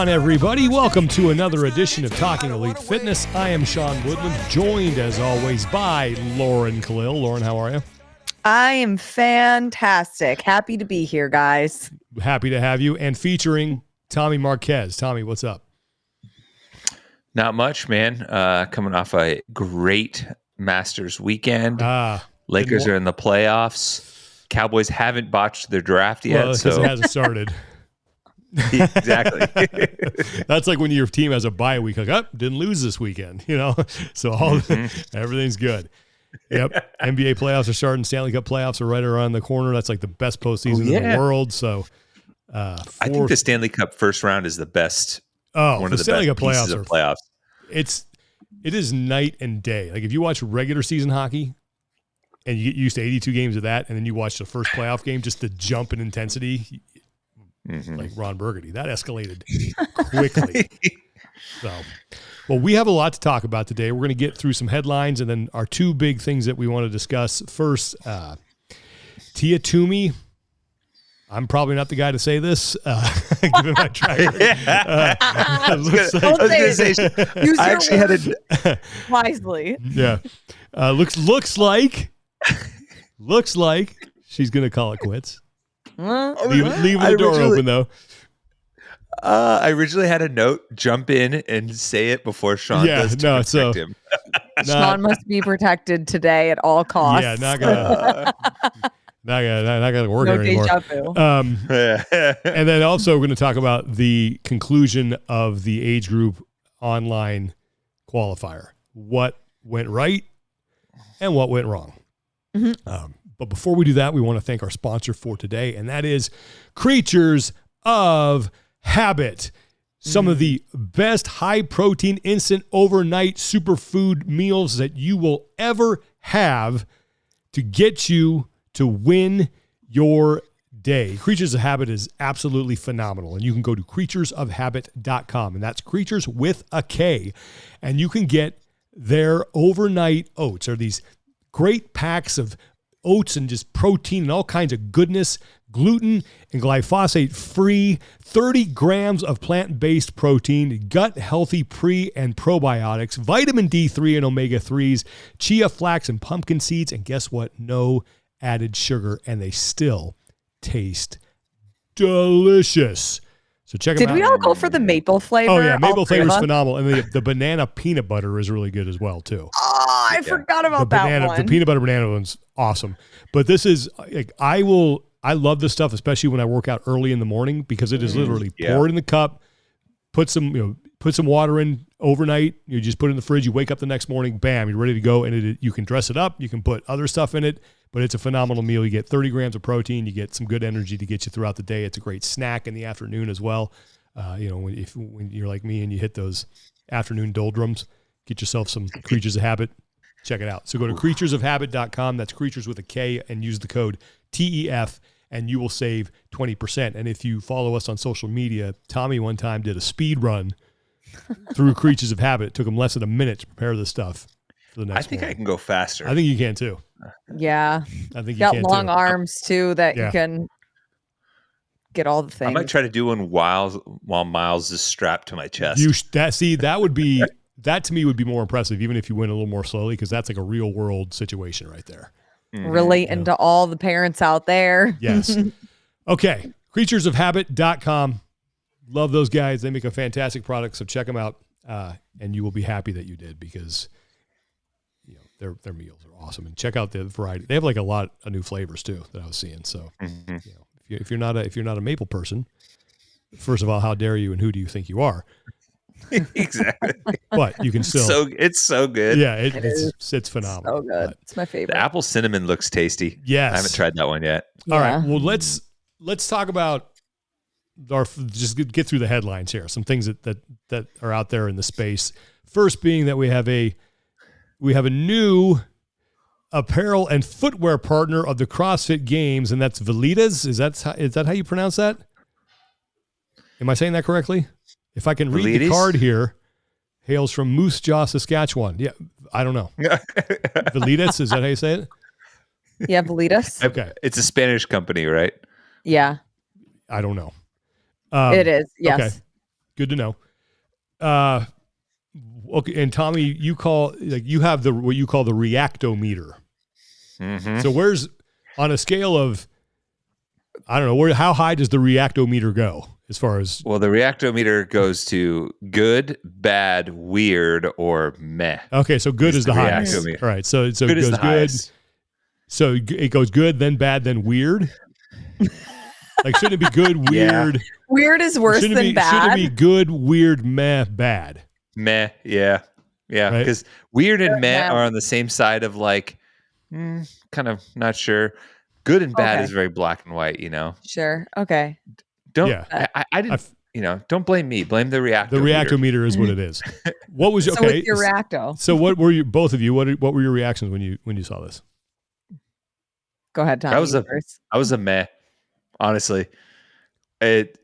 on, everybody. Welcome to another edition of Talking Elite Fitness. I am Sean Woodland, joined as always by Lauren Khalil. Lauren, how are you? I am fantastic. Happy to be here, guys. Happy to have you. And featuring Tommy Marquez. Tommy, what's up? Not much, man. Coming off a great Masters weekend. Lakers are in the playoffs. Cowboys haven't botched their draft yet. Well, because it hasn't started. Exactly. That's like when your team has a bye week, like, oh, didn't lose this weekend, you know? So everything's good. Yep. NBA playoffs are starting. Stanley Cup playoffs are right around the corner. That's like the best postseason in the world. So I think the Stanley Cup first round is the best. One of the Stanley best Cup pieces of playoffs. It is night and day. Like if you watch regular season hockey and you get used to 82 games of that, and then you watch the first playoff game, just the jump in intensity, like Ron Burgundy, that escalated quickly. So, well, we have a lot to talk about today. We're going to get through some headlines and then our two big things that we want to discuss. First, Tia Toomey. I'm probably not the guy to say this, given my track record. I actually had it wisely. Yeah. Looks like she's going to call it quits. Leave the door open, though. I originally had a note, jump in and say it before Sean does to protect him. Sean must be protected today at all costs. Yeah, not gonna work here anymore. And then also we're going to talk about the conclusion of the Age Group online qualifier. What went right and what went wrong. But before we do that, we want to thank our sponsor for today, and that is Kreatures of Habit. Some of the best high-protein, instant, overnight superfood meals that you will ever have to get you to win your day. Creatures of Habit is absolutely phenomenal, and you can go to creaturesofhabit.com, and that's creatures with a K, and you can get their overnight oats. Are these great packs of oats and just protein and all kinds of goodness, gluten and glyphosate free, 30 grams of plant-based protein, gut healthy pre and probiotics, vitamin D3 and omega-3s, chia, flax, and pumpkin seeds, and guess what? No added sugar, and they still taste delicious. So check them out. Did we all go for the maple flavor? Oh yeah, maple flavor is phenomenal, and the banana peanut butter is really good as well too. Oh, I forgot about that one. The peanut butter banana one's awesome. But this is like I love this stuff, especially when I work out early in the morning, because it is literally pour it in the cup, put some water in overnight. You just put it in the fridge. You wake up the next morning, bam, you're ready to go, and you can dress it up. You can put other stuff in it. But it's a phenomenal meal. You get 30 grams of protein. You get some good energy to get you throughout the day. It's a great snack in the afternoon as well. When you're like me and you hit those afternoon doldrums, get yourself some Creatures of Habit. Check it out. So go to creaturesofhabit.com. That's creatures with a K, and use the code TEF, and you will save 20%. And if you follow us on social media, Tommy one time did a speed run through Creatures of Habit. It took him less than a minute to prepare this stuff for the next morning. I can go faster. I think you can too. Yeah. I think you got can long too. arms too that you can get all the things. I might try to do one while Miles is strapped to my chest. That to me would be more impressive, even if you went a little more slowly, because that's like a real world situation right there. Relating to all the parents out there. Yes. Okay. Creaturesofhabit.com. Love those guys. They make a fantastic product, so check them out, and you will be happy that you did, because their meals are awesome. And check out the variety. They have like a lot of new flavors too that I was seeing. So if you're not a maple person, first of all, how dare you, and who do you think you are? Exactly. But you can still. It's so good. Yeah, it's phenomenal. So good. It's my favorite. The apple cinnamon looks tasty. Yes. I haven't tried that one yet. All right. Well, let's talk about just get through the headlines here. Some things that are out there in the space. First being that we have a new apparel and footwear partner of the CrossFit Games, and that's Velitas. Is that how you pronounce that? Am I saying that correctly? If I can read the card here, hails from Moose Jaw, Saskatchewan. Yeah, I don't know. Velitas, is that how you say it? Yeah, Velitas. Okay. It's a Spanish company, right? Yeah. I don't know. It is, yes. Okay. Good to know. Okay, and Tommy, you have what you call the reactometer. Mm-hmm. So where's on a scale of, I don't know, how high does the reactometer go as far as? Well, the reactometer goes to good, bad, weird, or meh. Okay, so good is the highest. All right, so it goes good. Highest. So it goes good, then bad, then weird. Like, shouldn't it be good, weird? Yeah. Weird is worse than bad. Shouldn't it be good, weird, meh, bad? Meh, yeah. Because right? Weird and meh are on the same side of like, kind of not sure. Good and bad is very black and white, Sure. Okay. I didn't. Don't blame me. Blame the reactometer. The reactometer is what it is. What was so okay? With your reacto. So what were you, both of you? What were your reactions when you saw this? Go ahead, Tom. I was a meh. Honestly, it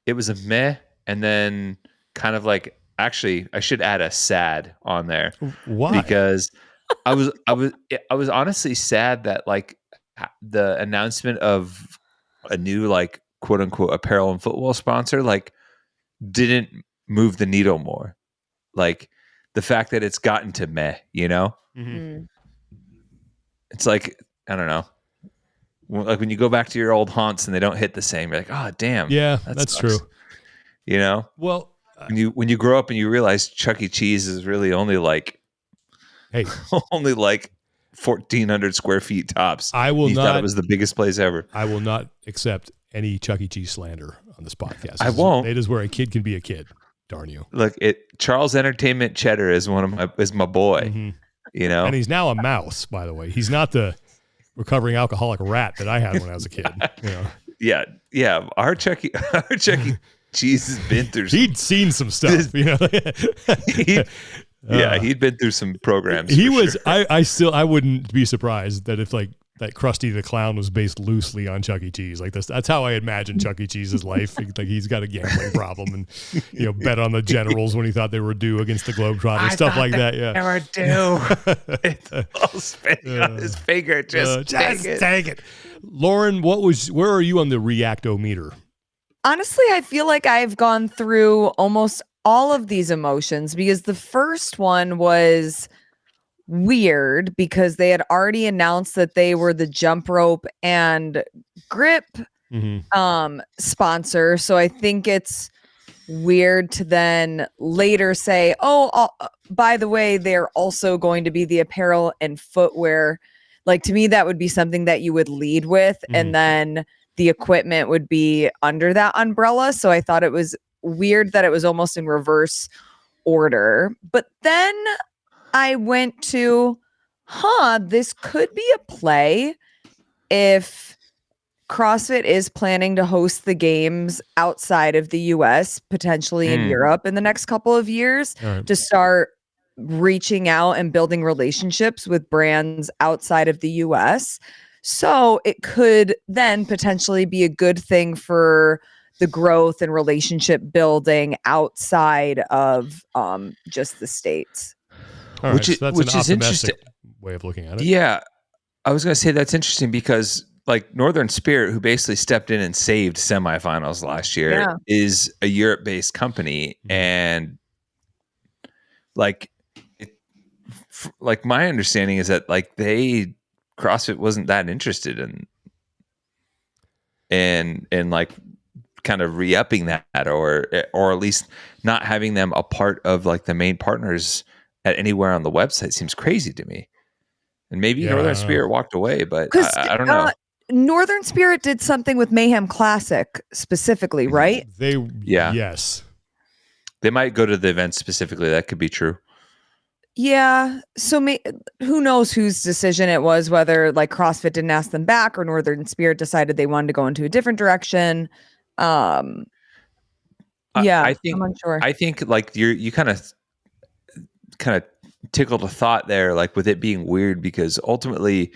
was a meh, and then kind of like, actually, I should add a sad on there. Why? Because I was honestly sad that like the announcement of a new like quote unquote apparel and football sponsor like didn't move the needle more. Like the fact that it's gotten to meh, Mm-hmm. It's like, I don't know. Like when you go back to your old haunts and they don't hit the same, you're like, oh damn. Yeah, that's true. Well, when you grow up and you realize Chuck E. Cheese is really only like, only like 1,400 square feet tops. Thought it was the biggest place ever. I will not accept any Chuck E. Cheese slander on this podcast. I won't. It is where a kid can be a kid. Darn you. Look, Charles Entertainment Cheddar is my boy. Mm-hmm. And he's now a mouse, by the way. He's not the recovering alcoholic rat that I had when I was a kid. Yeah. Our Chuck E. Cheese has been through. He'd seen some stuff. He'd been through some programs. He was. Sure. I wouldn't be surprised that if like that Krusty the Clown was based loosely on Chuck E. Cheese. Like that's how I imagine Chuck E. Cheese's life. Like he's got a gambling problem and bet on the Generals when he thought they were due against the Globetrotters, stuff like that. Yeah, they were due. It's all spinning on his finger. Just take it. Lauren, where are you on the reactometer? Honestly, I feel like I've gone through almost all of these emotions because the first one was weird because they had already announced that they were the jump rope and grip sponsor. So I think it's weird to then later say, by the way, they're also going to be the apparel and footwear. Like to me, that would be something that you would lead with, and then the equipment would be under that umbrella. So I thought it was weird that it was almost in reverse order. But then I went to, this could be a play if CrossFit is planning to host the games outside of the US, potentially in Europe in the next couple of years, to start reaching out and building relationships with brands outside of the US. So it could then potentially be a good thing for the growth and relationship building outside of just the States. All right, so that's an interesting way of looking at it. Yeah, I was going to say that's interesting because like Northern Spirit, who basically stepped in and saved semifinals last year, is a Europe-based company, and like my understanding is that like CrossFit wasn't that interested in like kind of re-upping that or at least not having them a part of like the main partners at anywhere on the website seems crazy to me. And maybe Northern Spirit walked away, but I don't know. Northern Spirit did something with Mayhem Classic specifically, right? Yes. They might go to the event specifically. That could be true. Yeah. So who knows whose decision it was, whether like CrossFit didn't ask them back or Northern Spirit decided they wanted to go into a different direction. I'm unsure. I think like you kind of tickled a thought there, like with it being weird, because ultimately,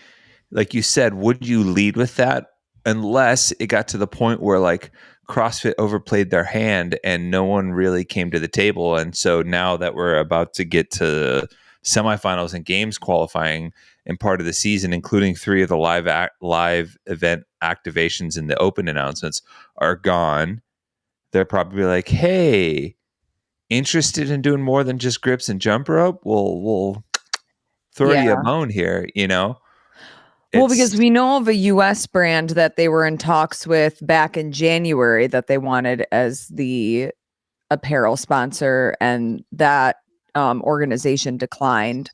like you said, would you lead with that unless it got to the point where like CrossFit overplayed their hand and no one really came to the table? And so now that we're about to get to semifinals and games qualifying in part of the season, including 3 of the live event activations and the open announcements are gone. they're probably like, hey, interested in doing more than just grips and jump rope? We'll throw you a bone here, you know? Well, because we know of a US brand that they were in talks with back in January that they wanted as the apparel sponsor, and that organization declined.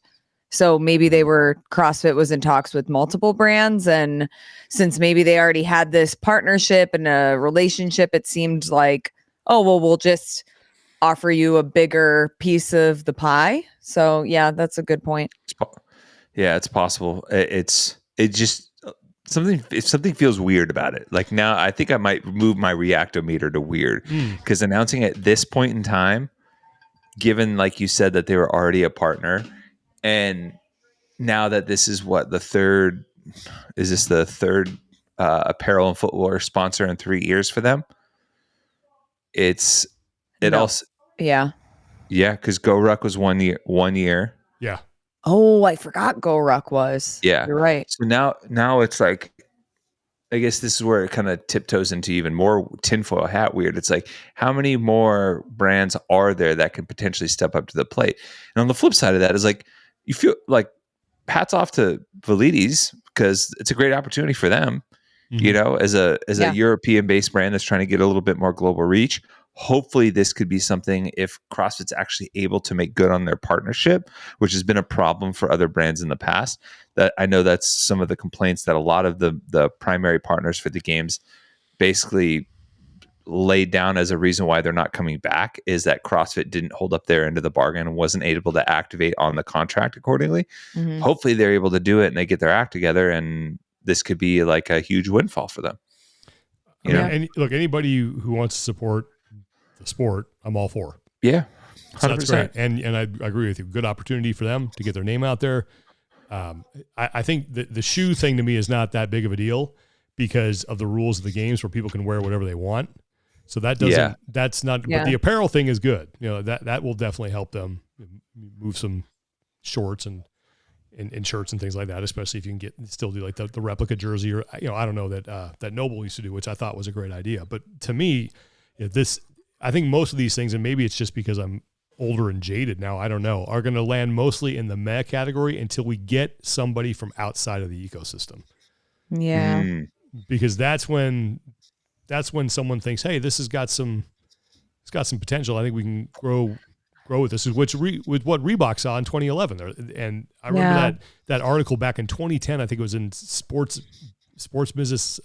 So maybe CrossFit was in talks with multiple brands, and since maybe they already had this partnership and a relationship, it seemed like, oh, well, we'll just offer you a bigger piece of the pie. So yeah, that's a good point. Yeah, it's possible. Something feels weird about it. Like now, I think I might move my reactometer to weird because announcing at this point in time, given like you said that they were already a partner, and now that this is the third apparel and footwear sponsor in 3 years for them? Also because Go Ruck was 1 year. Yeah. Oh, I forgot Go Ruck was. Yeah. You're right. So now it's like, I guess this is where it kind of tiptoes into even more tinfoil hat weird. It's like, how many more brands are there that can potentially step up to the plate? And on the flip side of that is like, you feel like hats off to Velides because it's a great opportunity for them, you know, as a European based brand that's trying to get a little bit more global reach. Hopefully this could be something if CrossFit's actually able to make good on their partnership, which has been a problem for other brands in the past. That I know that's some of the complaints that a lot of the primary partners for the games basically laid down as a reason why they're not coming back is that CrossFit didn't hold up their end of the bargain and wasn't able to activate on the contract accordingly. Mm-hmm. Hopefully they're able to do it and they get their act together, and this could be like a huge windfall for them. You know? And look, anybody who wants to support the sport, I'm all for. Yeah. 100%. So that's great. And I agree with you. Good opportunity for them to get their name out there. I think the shoe thing to me is not that big of a deal because of the rules of the games where people can wear whatever they want. So that doesn't, that's not, but the apparel thing is good. You know, that will definitely help them move some shorts and shirts and things like that, especially if you can still do like the replica jersey or, you know, I don't know that Noble used to do, which I thought was a great idea. But to me, I think most of these things, and maybe it's just because I'm older and jaded now, I don't know, are going to land mostly in the meh category until we get somebody from outside of the ecosystem. Yeah. Because that's when someone thinks, hey, this has got some potential. I think we can grow with this, with what Reebok saw in 2011. And I remember that article back in 2010, I think it was in Sports Business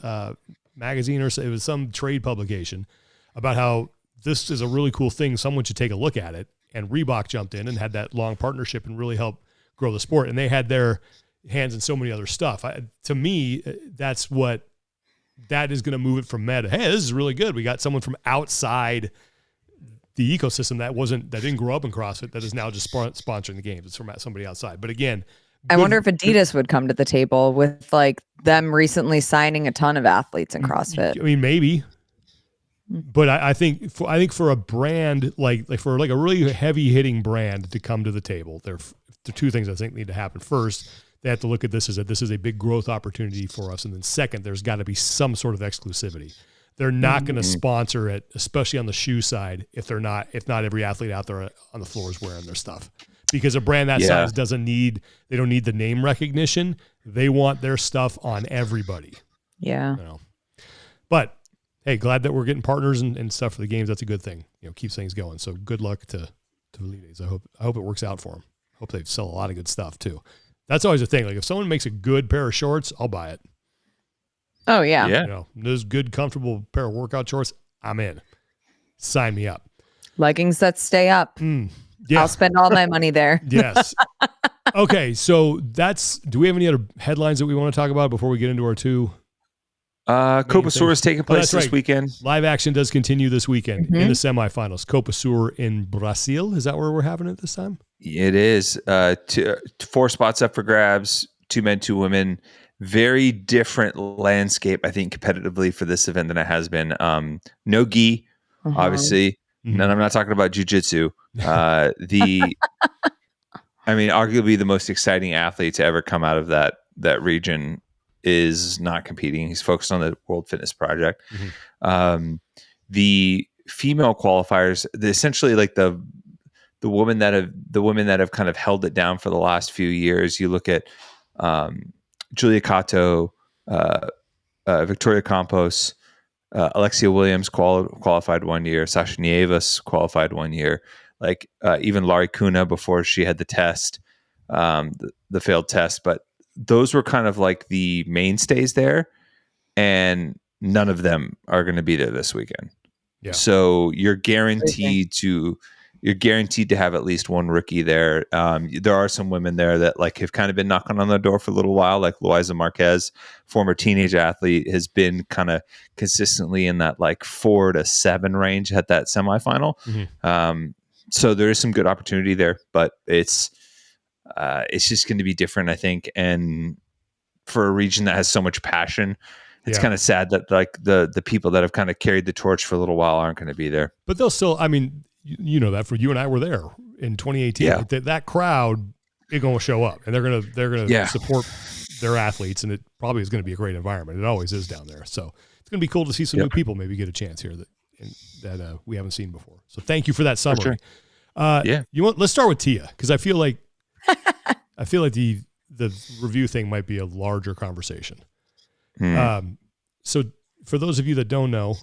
magazine, or it was some trade publication, about how this is a really cool thing. Someone should take a look at it. And Reebok jumped in and had that long partnership and really helped grow the sport. And they had their hands in so many other stuff. To me, that is going to move it from meta. Hey, this is really good. We got someone from outside the ecosystem that didn't grow up in CrossFit that is now just sponsoring the games. It's from somebody outside. But again, I wonder if Adidas would come to the table with like them recently signing a ton of athletes in CrossFit. I mean, maybe. But I think for a brand like for like a really heavy hitting brand to come to the table, there are two things I think need to happen. First, they have to look at this as this is a big growth opportunity for us, and then second, there's got to be some sort of exclusivity. They're not going to sponsor it, especially on the shoe side, if not every athlete out there on the floor is wearing their stuff. Because a brand that size don't need the name recognition. They want their stuff on everybody. Yeah. You know? But hey, glad that we're getting partners and stuff for the games. That's a good thing. You know, keeps things going. So good luck to Velides. I hope it works out for them. Hope they sell a lot of good stuff too. That's always a thing. Like if someone makes a good pair of shorts, I'll buy it. Oh yeah. You know, those good, comfortable pair of workout shorts, I'm in. Sign me up. Leggings that stay up. Yeah. I'll spend all my money there. Yes. Okay. So do we have any other headlines that we want to talk about before we get into our two? Copa Sur is taking place this weekend. Live action does continue this weekend in the semifinals. Copa Sur in Brazil. Is that where we're having it this time? It is. 4 spots up for grabs. 2 men, 2 women. Very different landscape, I think, competitively for this event than it has been. No gi, obviously. And I'm not talking about jiu-jitsu. Arguably the most exciting athlete to ever come out of that region is not competing. He's focused on the World Fitness Project. The female qualifiers, essentially like the women that have kind of held it down for the last few years. You look at Julia Cato, Victoria Campos, Alexia Williams qualified 1 year, Sasha Nievas qualified 1 year, like even Laurie Kuna before she had the test, the failed test. But those were kind of like the mainstays there, and none of them are going to be there this weekend. Yeah. So you're guaranteed to have at least one rookie there. There are some women there that like have kind of been knocking on the door for a little while, like Loiza Marquez, former teenage athlete, has been kind of consistently in that like 4 to 7 range at that semifinal. Mm-hmm. So there is some good opportunity there, but it's just going to be different, I think. And for a region that has so much passion, it's kind of sad that like the people that have kind of carried the torch for a little while aren't going to be there. But they'll still, I mean, you know that, for you and I were there in 2018. Yeah. Like that crowd is going to show up, and they're going to support their athletes, and it probably is going to be a great environment. It always is down there. So it's going to be cool to see some new people maybe get a chance here that we haven't seen before. So thank you for that summary. For sure. Let's start with Tia, because I feel like the review thing might be a larger conversation. So for those of you that don't know,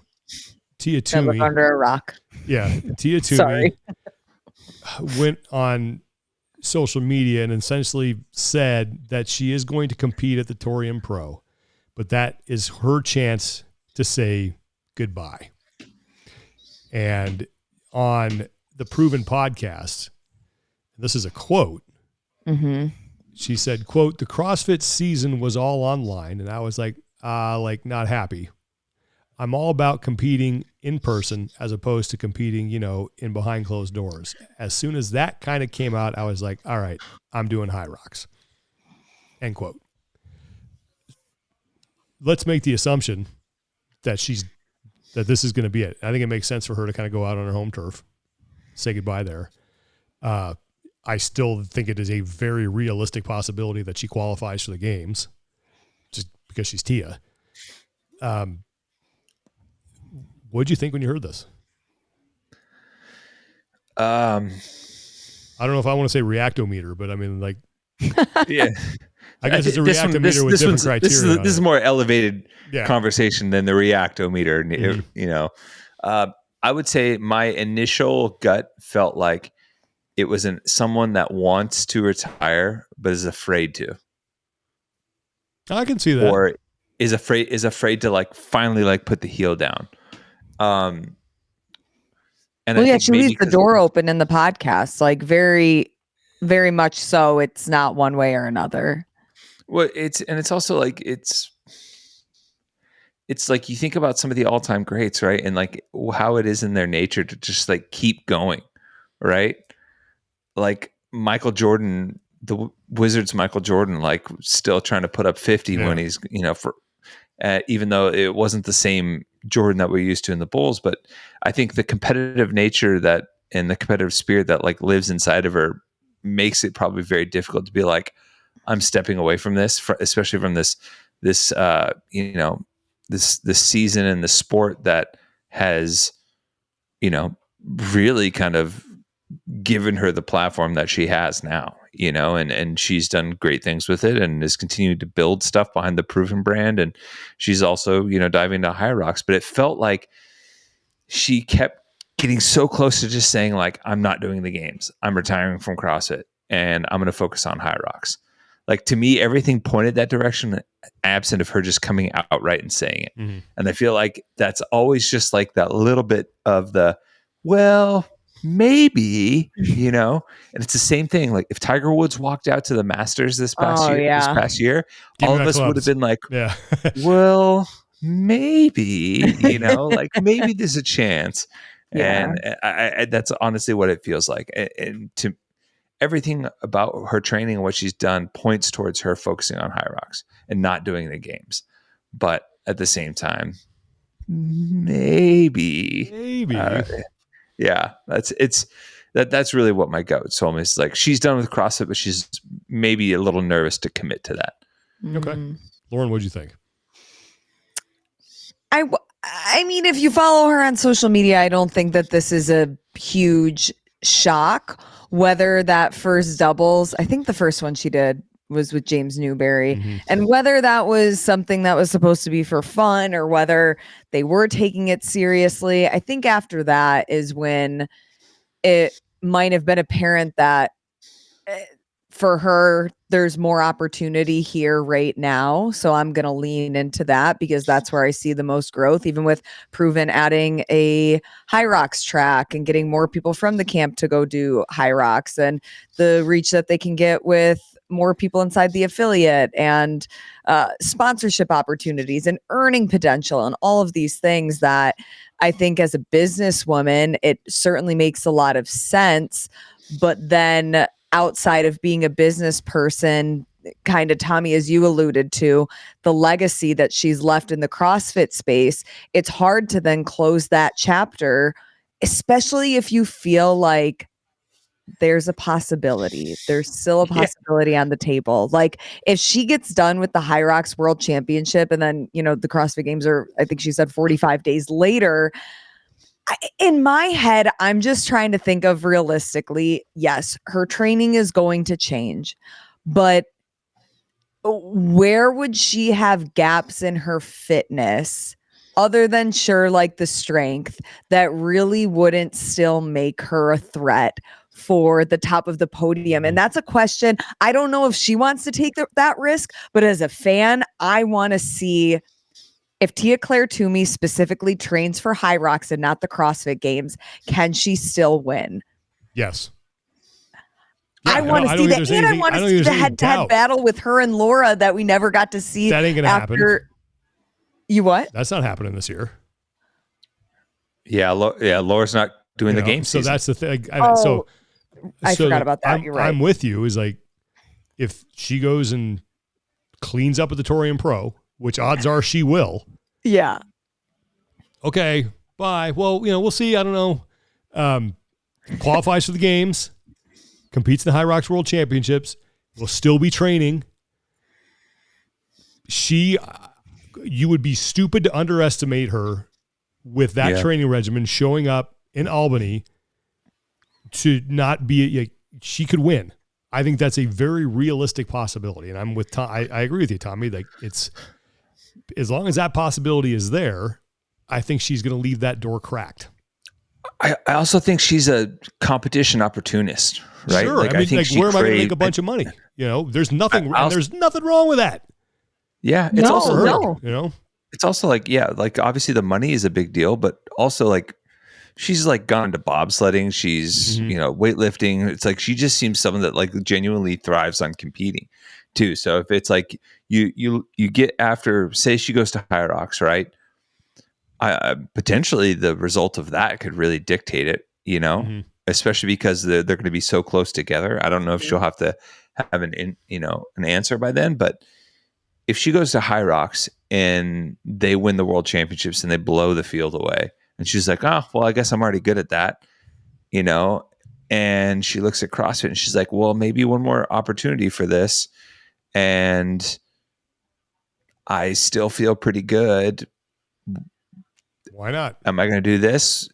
Tia Toomey, under a rock. Yeah, Tia Toomey went on social media and essentially said that she is going to compete at the Torian Pro, but that is her chance to say goodbye. And on the Proven podcast, this is a quote. Mm-hmm. She said, quote, "The CrossFit season was all online." And I was like not happy. I'm all about competing in person as opposed to competing, in behind closed doors. As soon as that kind of came out, I was like, all right, I'm doing high rocks. End quote. Let's make the assumption that this is going to be it. I think it makes sense for her to kind of go out on her home turf, say goodbye there. I still think it is a very realistic possibility that she qualifies for the games just because she's Tia. What did you think when you heard this? I don't know if I want to say reactometer, but I mean, like, yeah, I guess it's a reactometer with different criteria. This is more elevated conversation than the reactometer. Mm-hmm. I would say my initial gut felt like it was someone that wants to retire but is afraid to. I can see that, or is afraid to like finally like put the heel down. And she leaves the door open in the podcast, like very, very much so. It's not one way or another. Well, it's also like it's like you think about some of the all-time greats, right? And like how it is in their nature to just like keep going, right? Like Michael Jordan, the Wizards, Michael Jordan, like still trying to put up 50 when he's, even though it wasn't the same Jordan that we're used to in the Bulls. But I think the competitive nature and the competitive spirit that like lives inside of her makes it probably very difficult to be like, I'm stepping away from this, especially from this season and the sport that has, really kind of given her the platform that she has now, and she's done great things with it and is continuing to build stuff behind the Proven brand. And she's also, diving into high rocks, but it felt like she kept getting so close to just saying like, I'm not doing the games. I'm retiring from CrossFit and I'm going to focus on high rocks. Like to me, everything pointed that direction, absent of her just coming outright and saying it. Mm-hmm. And I feel like that's always just like that little bit of the, well, maybe, and it's the same thing. Like if Tiger Woods walked out to the Masters this past year, all of us would have been like, well, maybe, like maybe there's a chance. Yeah. And I that's honestly what it feels like. And to everything about her training and what she's done points towards her focusing on high rocks and not doing the games. But at the same time, maybe. Yeah, that's really what my gut told me. It's like she's done with CrossFit, but she's maybe a little nervous to commit to that. Okay, Lauren, what'd you think? I mean, if you follow her on social media, I don't think that this is a huge shock. Whether that first doubles, I think the first one she did was with James Newberry, and whether that was something that was supposed to be for fun or whether they were taking it seriously, I think after that is when it might have been apparent that for her, there's more opportunity here right now. So I'm going to lean into that because that's where I see the most growth, even with Proven adding a high rocks track and getting more people from the camp to go do high rocks, and the reach that they can get with more people inside the affiliate and sponsorship opportunities and earning potential and all of these things that I think as a businesswoman, it certainly makes a lot of sense. But then outside of being a business person, kind of Tommy, as you alluded to, the legacy that she's left in the CrossFit space, it's hard to then close that chapter, especially if you feel like there's a possibility. There's still a possibility on the table. Like if she gets done with the High Rocks World Championship and then, the CrossFit Games are, I think she said 45 days later, in my head, I'm just trying to think of realistically, yes, her training is going to change, but where would she have gaps in her fitness other than like the strength that really wouldn't still make her a threat for the top of the podium? And that's a question. I don't know if she wants to take that risk, but as a fan, I want to see if Tia-Clair Toomey specifically trains for High Rocks and not the CrossFit Games, can she still win? Yes. Yeah, I want to see that. And I want to see the head-to-head battle with her and Laura that we never got to see. That ain't going to happen. You what? That's not happening this year. Yeah, Laura's not doing the game season. So that's the thing. I forgot about that. You're right. I'm with you. Is like, if she goes and cleans up at the Torian Pro, which odds are she will. Yeah. Okay, bye. Well, we'll see. I don't know. Qualifies for the games, competes in the High Rocks World Championships, will still be training. You would be stupid to underestimate her with that training regimen showing up in Albany to not be, she could win. I think that's a very realistic possibility. And I'm with Tom. I agree with you, Tommy. Like it's, as long as that possibility is there, I think she's going to leave that door cracked. I also think she's a competition opportunist, right? Sure. I think where am I going to make a bunch of money? There's nothing wrong with that. Yeah. It's it's also like obviously the money is a big deal, but also like she's like gone to bobsledding. She's, weightlifting. It's like, she just seems someone that like genuinely thrives on competing too. So if it's like you get after, say she goes to High Rocks, right? Potentially the result of that could really dictate it, especially because they're going to be so close together. I don't know if she'll have to have an answer by then, but if she goes to High Rocks and they win the world championships and they blow the field away, and she's like, oh, well, I guess I'm already good at that, and she looks at CrossFit and she's like, well, maybe one more opportunity for this. And I still feel pretty good. Why not? Am I going to do this?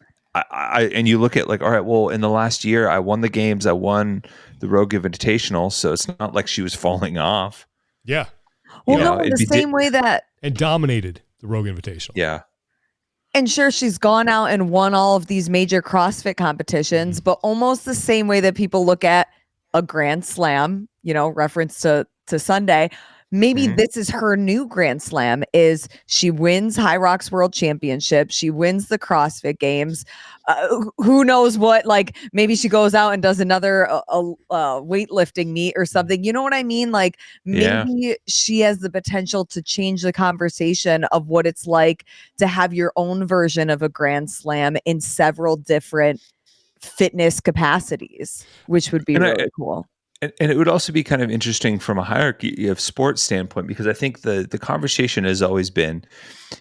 And you look at like, all right, well, in the last year, I won the games. I won the Rogue Invitational. So it's not like she was falling off. Yeah. Well, in the same way that. And dominated the Rogue Invitational. Yeah. And sure, she's gone out and won all of these major CrossFit competitions, but almost the same way that people look at a Grand Slam, reference to Sunday. Maybe this is her new Grand Slam, is she wins High Rocks World Championship. She wins the CrossFit Games. Who knows what, like maybe she goes out and does another weightlifting meet or something. You know what I mean? Like maybe she has the potential to change the conversation of what it's like to have your own version of a Grand Slam in several different fitness capacities, which would be really cool. And it would also be kind of interesting from a hierarchy of sports standpoint, because I think the conversation has always been,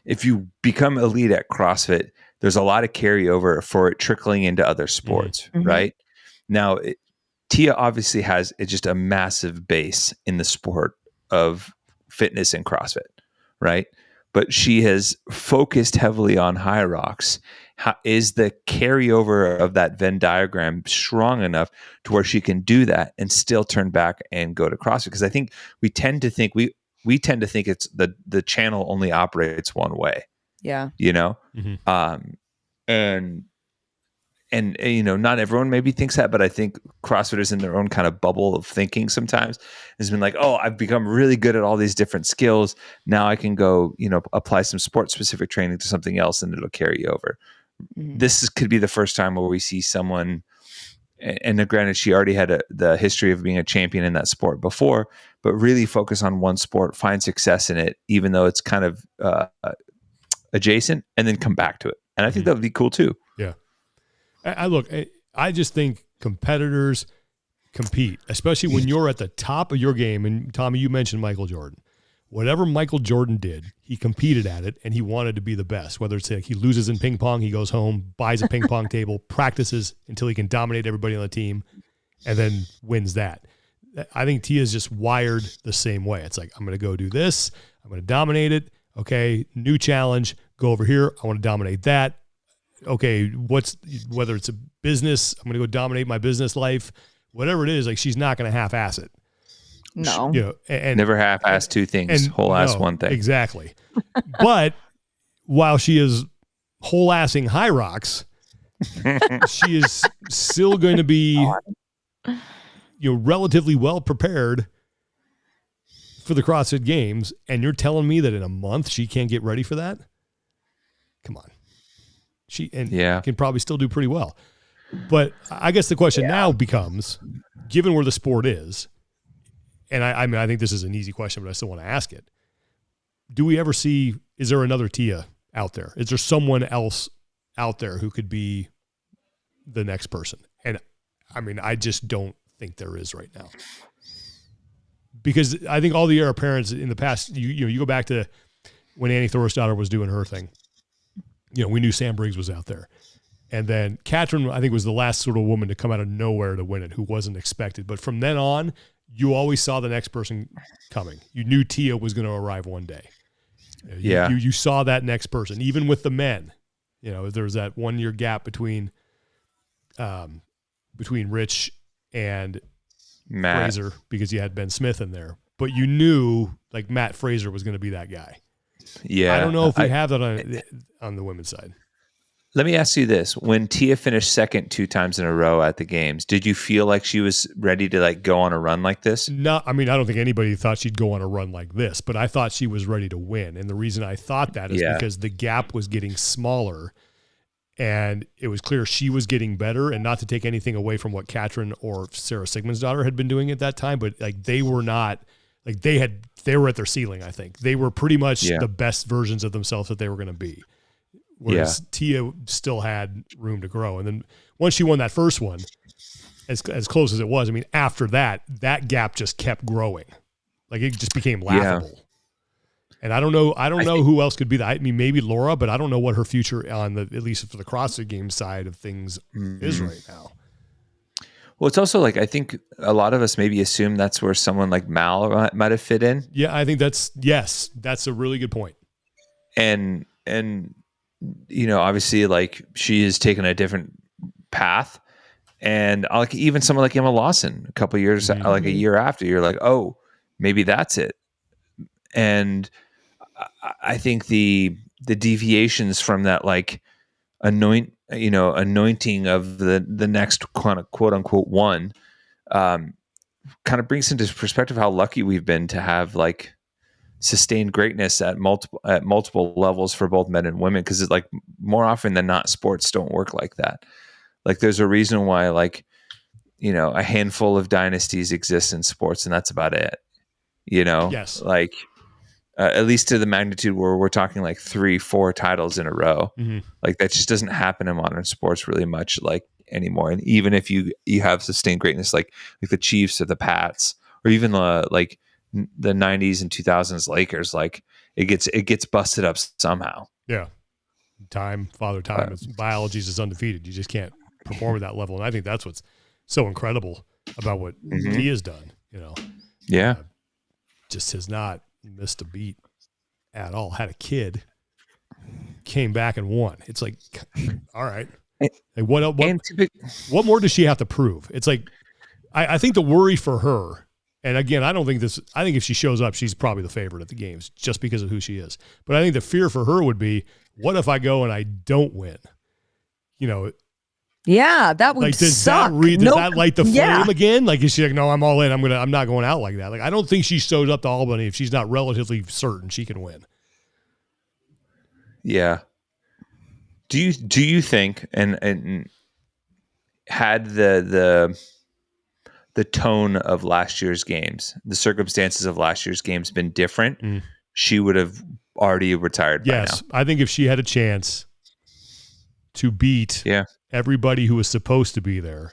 if you become elite at CrossFit, there's a lot of carryover for it trickling into other sports, right? Now, Tia obviously has just a massive base in the sport of fitness and CrossFit, right? but she has focused heavily on high rocks. Is the carryover of that Venn diagram strong enough to where she can do that and still turn back and go to CrossFit? Because I think we tend to think it's the channel only operates one way. Yeah. And not everyone maybe thinks that, but I think CrossFitters in their own kind of bubble of thinking sometimes has been like, oh, I've become really good at all these different skills. Now I can go, apply some sport specific training to something else and it'll carry over. Mm-hmm. This could be the first time where we see someone, and granted, she already had the history of being a champion in that sport before, but really focus on one sport, find success in it, even though it's kind of adjacent, and then come back to it. And I think that would be cool too. Yeah. I just think competitors compete, especially when you're at the top of your game. And Tommy, you mentioned Michael Jordan. Whatever Michael Jordan did, he competed at it and he wanted to be the best. Whether it's like he loses in ping pong, he goes home, buys a ping pong table, practices until he can dominate everybody on the team, and then wins that. I think Tia's just wired the same way. It's like, I'm going to go do this. I'm going to dominate it. Okay, new challenge. Go over here. I want to dominate that. Okay, whether it's a business, I'm going to go dominate my business life, whatever it is, like she's not going to half-ass it. No. And never half-ass two things, whole-ass one thing. Exactly. But while she is whole-assing high rocks, she is still going to be, relatively well prepared for the CrossFit Games. And you're telling me that in a month she can't get ready for that? Come on. She can probably still do pretty well. But I guess the question now becomes, given where the sport is, and I mean, I think this is an easy question, but I still want to ask it. Do we ever see, is there another Tia out there? Is there someone else out there who could be the next person? And I mean, I just don't think there is right now. Because I think all the heir apparents in the past, you go back to when Annie Thorisdottir was doing her thing. We knew Sam Briggs was out there. And then Katrin, I think, was the last sort of woman to come out of nowhere to win it, who wasn't expected. But from then on, you always saw the next person coming. You knew Tia was going to arrive one day. You saw that next person, even with the men. There was that 1 year gap between Rich and Matt Fraser, because you had Ben Smith in there. But you knew like Matt Fraser was going to be that guy. Yeah. I don't know if we have that on the women's side. Let me ask you this. When Tia finished second 2 times in a row at the games, did you feel like she was ready to like go on a run like this? No, I mean, I don't think anybody thought she'd go on a run like this, but I thought she was ready to win. And the reason I thought that is because the gap was getting smaller and it was clear she was getting better, and not to take anything away from what Katrin or Sarah Sigmundsdottir had been doing at that time, but like they were not like they were at their ceiling. I think they were pretty much the best versions of themselves that they were going to be. Whereas Tia still had room to grow. And then once she won that first one, as close as it was, I mean, after that gap just kept growing. Like it just became laughable. Yeah. And I don't know who else could be that. I mean, maybe Laura, but I don't know what her future on at least for the CrossFit Games side of things is right now. Well, it's also like, I think a lot of us maybe assume that's where someone like Mal might have fit in. Yeah, I think that's a really good point. And obviously like she has taken a different path, and like even someone like Emma Lawson a couple of years, like a year after, you're like, oh, maybe that's it. And I think the deviations from that, like anointing of the next quote unquote one, kind of brings into perspective how lucky we've been to have like sustained greatness at multiple levels for both men and women. Cause it's like more often than not, sports don't work like that. Like there's a reason why like, a handful of dynasties exist in sports, and that's about it. Yes. Like at least to the magnitude where we're talking like 3-4 titles in a row. Mm-hmm. Like that just doesn't happen in modern sports really much like anymore. And even if you have sustained greatness, like the Chiefs or the Pats, or even like the 90s and 2000s Lakers, like it gets busted up somehow. Yeah. Father Time. Biology is just undefeated. You just can't perform at that level. And I think that's what's so incredible about what Tia's done, Yeah. Just has not missed a beat. at all, had a kid, came back and won. It's like, all right. Like what more does she have to prove? It's like, I think the worry for her, and again, I think if she shows up, she's probably the favorite at the games just because of who she is. But I think the fear for her would be, what if I go and I don't win? Yeah, that would suck. Does that light the flame again? Like, is she like, no, I'm all in. I'm not going out like that. Like, I don't think she shows up to Albany if she's not relatively certain she can win. Yeah. Do you think and had the tone of last year's games, the circumstances of last year's games been different, she would have already retired by now? Yes. I think if she had a chance to beat everybody who was supposed to be there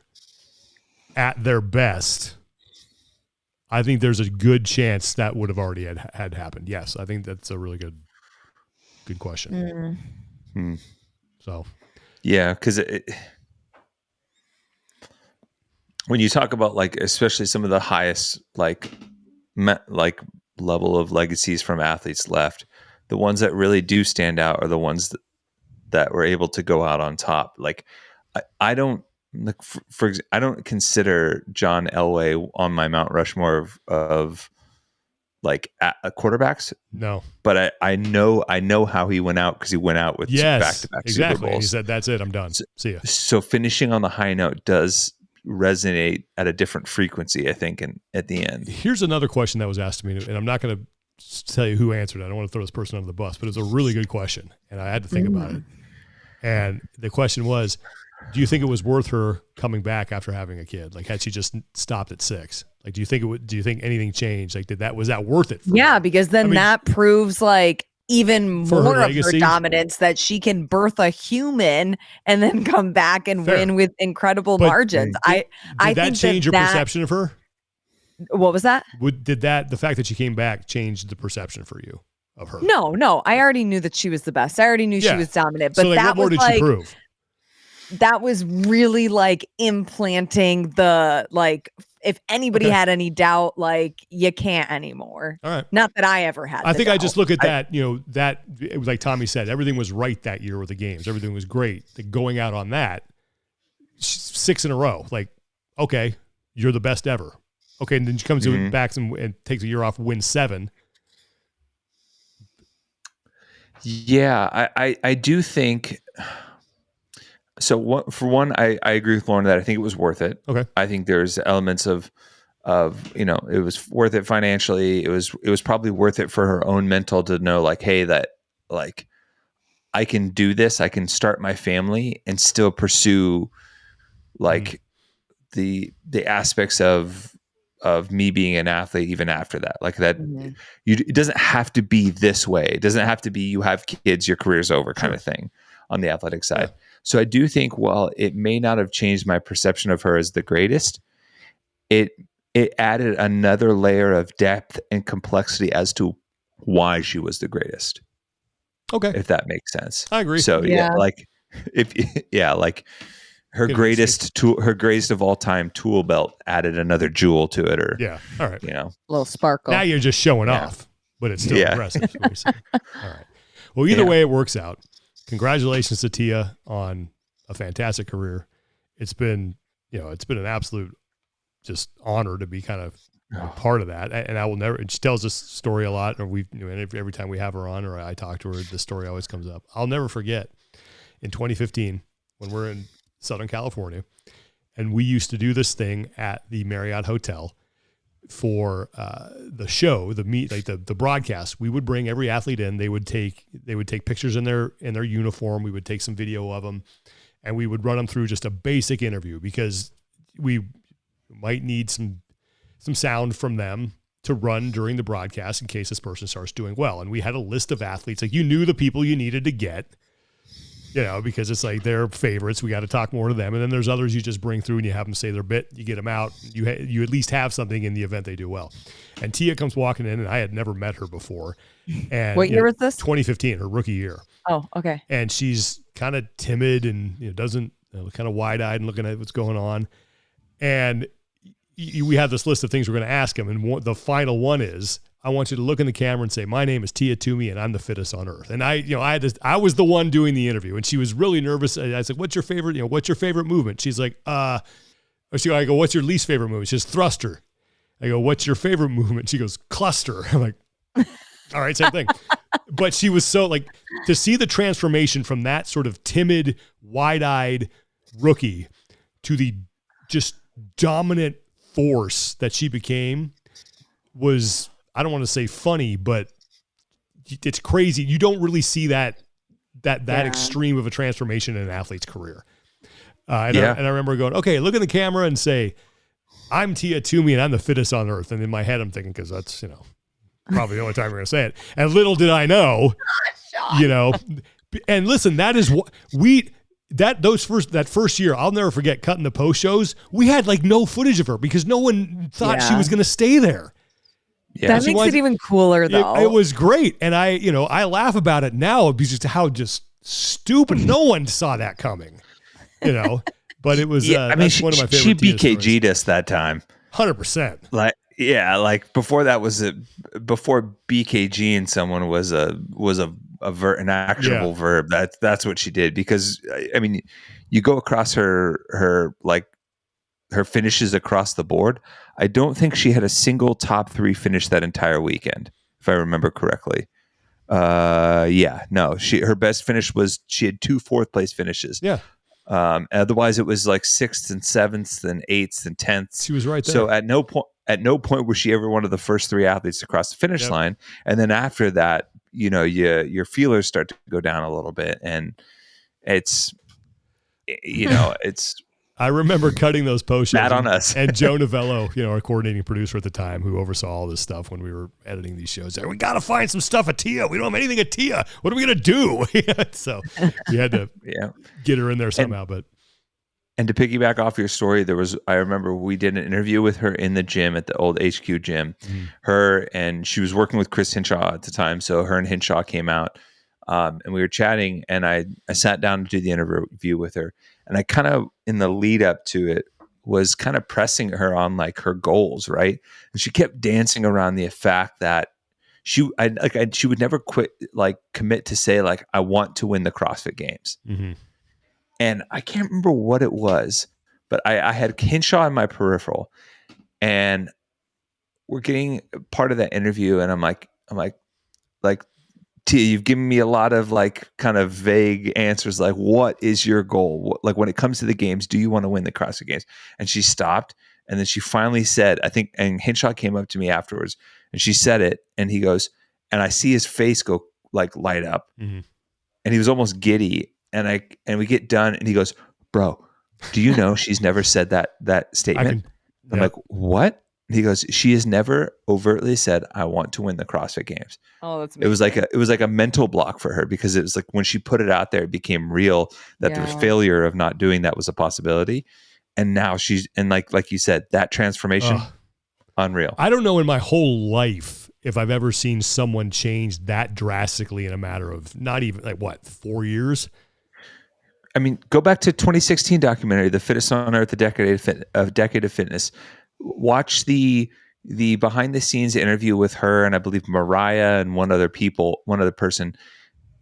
at their best, I think there's a good chance that would have already had happened. Yes, I think that's a really good question. So, yeah, because when you talk about like, especially some of the highest like level of legacies from athletes left, the ones that really do stand out are the ones that were able to go out on top. Like, I don't like I don't consider John Elway on my Mount Rushmore of like quarterbacks. No, but I know how he went out, because he went out with back-to-back Super Bowls. He said, "That's it, I'm done. See ya." So finishing on the high note does resonate at a different frequency, I think, and at the end. Here's another question that was asked to me, and I'm not going to tell you who answered it. I don't want to throw this person under the bus, but it's a really good question, and I had to think about it. And the question was, do you think it was worth her coming back after having a kid? Like, had she just stopped at 6? Like, do you think anything changed? Like, was that worth it? Yeah, because then that proves like even more of her dominance, that she can birth a human and then come back and win with incredible margins. Did that change your perception of her? What was that? Did the fact that she came back change the perception for you of her? No. I already knew that she was the best. I already knew she was dominant. But so, like, what more did she prove? That was really like implanting the, like, if anybody had any doubt, like, you can't anymore. All right. Not that I ever had. I think I just look at that, that it was like Tommy said, everything was right that year with the games. Everything was great. Going out on that 6 in a row, like, okay, you're the best ever. Okay. And then she comes back and takes a year off, wins 7. Yeah. I do think, so for one, I agree with Lauren that I think it was worth it. Okay. I think there's elements of it was worth it financially. It was probably worth it for her own mental to know, like, hey, that, like, I can do this. I can start my family and still pursue like the aspects of me being an athlete even after that. Like that, it doesn't have to be this way. It doesn't have to be you have kids, your career's over kind of thing on the athletic side. Yeah. So I do think, while it may not have changed my perception of her as the greatest, it added another layer of depth and complexity as to why she was the greatest. Okay. If that makes sense. I agree. So like her greatest tool, her greatest of all time tool belt added another jewel to it, or all right. A little sparkle. Now you're just showing off, but it's still impressive. All right. Well, either way it works out. Congratulations to Tia on a fantastic career. It's been an absolute just honor to be kind of part of that. And I will never, she tells this story a lot, or every time we have her on or I talk to her, this story always comes up. I'll never forget in 2015 when we're in Southern California and we used to do this thing at the Marriott Hotel for the show, the broadcast. We would bring every athlete in. They would take pictures in their uniform. We would take some video of them, and we would run them through just a basic interview, because we might need some sound from them to run during the broadcast in case this person starts doing well. And we had a list of athletes. Like, you knew the people you needed to get, because it's like they're favorites. We got to talk more to them. And then there's others you just bring through and you have them say their bit. You get them out. You at least have something in the event they do well. And Tia comes walking in, and I had never met her before. And what year was this? 2015, her rookie year. Oh, okay. And she's kind of timid and doesn't, kind of wide-eyed and looking at what's going on. And we have this list of things we're going to ask him. And the final one is, I want you to look in the camera and say, my name is Tia Toomey and I'm the fittest on earth. And I was the one doing the interview and she was really nervous. I was like, what's your favorite movement? She's like, I go, what's your least favorite movement? She says, thruster. I go, what's your favorite movement? She goes, cluster. I'm like, all right, same thing. But she was so like, to see the transformation from that sort of timid, wide-eyed rookie to the just dominant force that she became was, I don't want to say funny, but it's crazy. You don't really see that extreme of a transformation in an athlete's career. And I remember going, okay, look in the camera and say, I'm Tia Toomey and I'm the fittest on earth. And in my head, I'm thinking, because that's, probably the only time we're going to say it. And little did I know, and listen, that is what that first year, I'll never forget cutting the post shows. We had like no footage of her because no one thought she was going to stay there. Yeah. That makes it even cooler though. It was great. And I laugh about it now because how just stupid. No one saw that coming, but it was, one of my favorite. She BKG'd us that time. 100%. Like before that was before BKG and someone was an actual verb. That's what she did, because you go across her finishes across the board. I don't think she had a single top 3 finish that entire weekend, if I remember correctly. Her best finish was she had 2 4th place finishes. Yeah. Otherwise it was like 6th and 7th and 8th and 10th. She was right there. So at no point was she ever one of the first 3 athletes to cross the finish line. And then after that, your feelers start to go down a little bit, and it's I remember cutting those post shows. Bad on us. And Joe Novello, our coordinating producer at the time, who oversaw all this stuff when we were editing these shows, we got to find some stuff at Tia. We don't have anything at Tia. What are we going to do? So we had to get her in there somehow. And to piggyback off your story, I remember we did an interview with her in the gym at the old HQ gym. Her, and she was working with Chris Hinshaw at the time. So her and Hinshaw came out, and we were chatting, and I sat down to do the interview with her. And I kind of, in the lead up to it, was kind of pressing her on like her goals, right? And she kept dancing around the fact that she would never commit to say like, I want to win the CrossFit Games. Mm-hmm. And I can't remember what it was, but I had Hinshaw in my peripheral, and we're getting part of that interview, and I'm like, Tia, you've given me a lot of like kind of vague answers. Like, what is your goal? Like when it comes to the games, do you want to win the CrossFit Games? And she stopped, and then she finally said, and Hinshaw came up to me afterwards, and she said it, and he goes, and I see his face go like light up, and he was almost giddy. And we get done, and he goes, bro, do you know she's never said that statement? I'm like, what? And he goes, she has never overtly said, I want to win the CrossFit Games. Oh, that's amazing. It was like a mental block for her, because it was like when she put it out there, it became real that the failure of not doing that was a possibility. And now and like you said, that transformation, unreal. I don't know in my whole life if I've ever seen someone change that drastically in a matter of not even 4 years. Go back to 2016 documentary, The Fittest on Earth, a Decade of Fitness. Watch the behind the scenes interview with her and I believe Mariah and one other person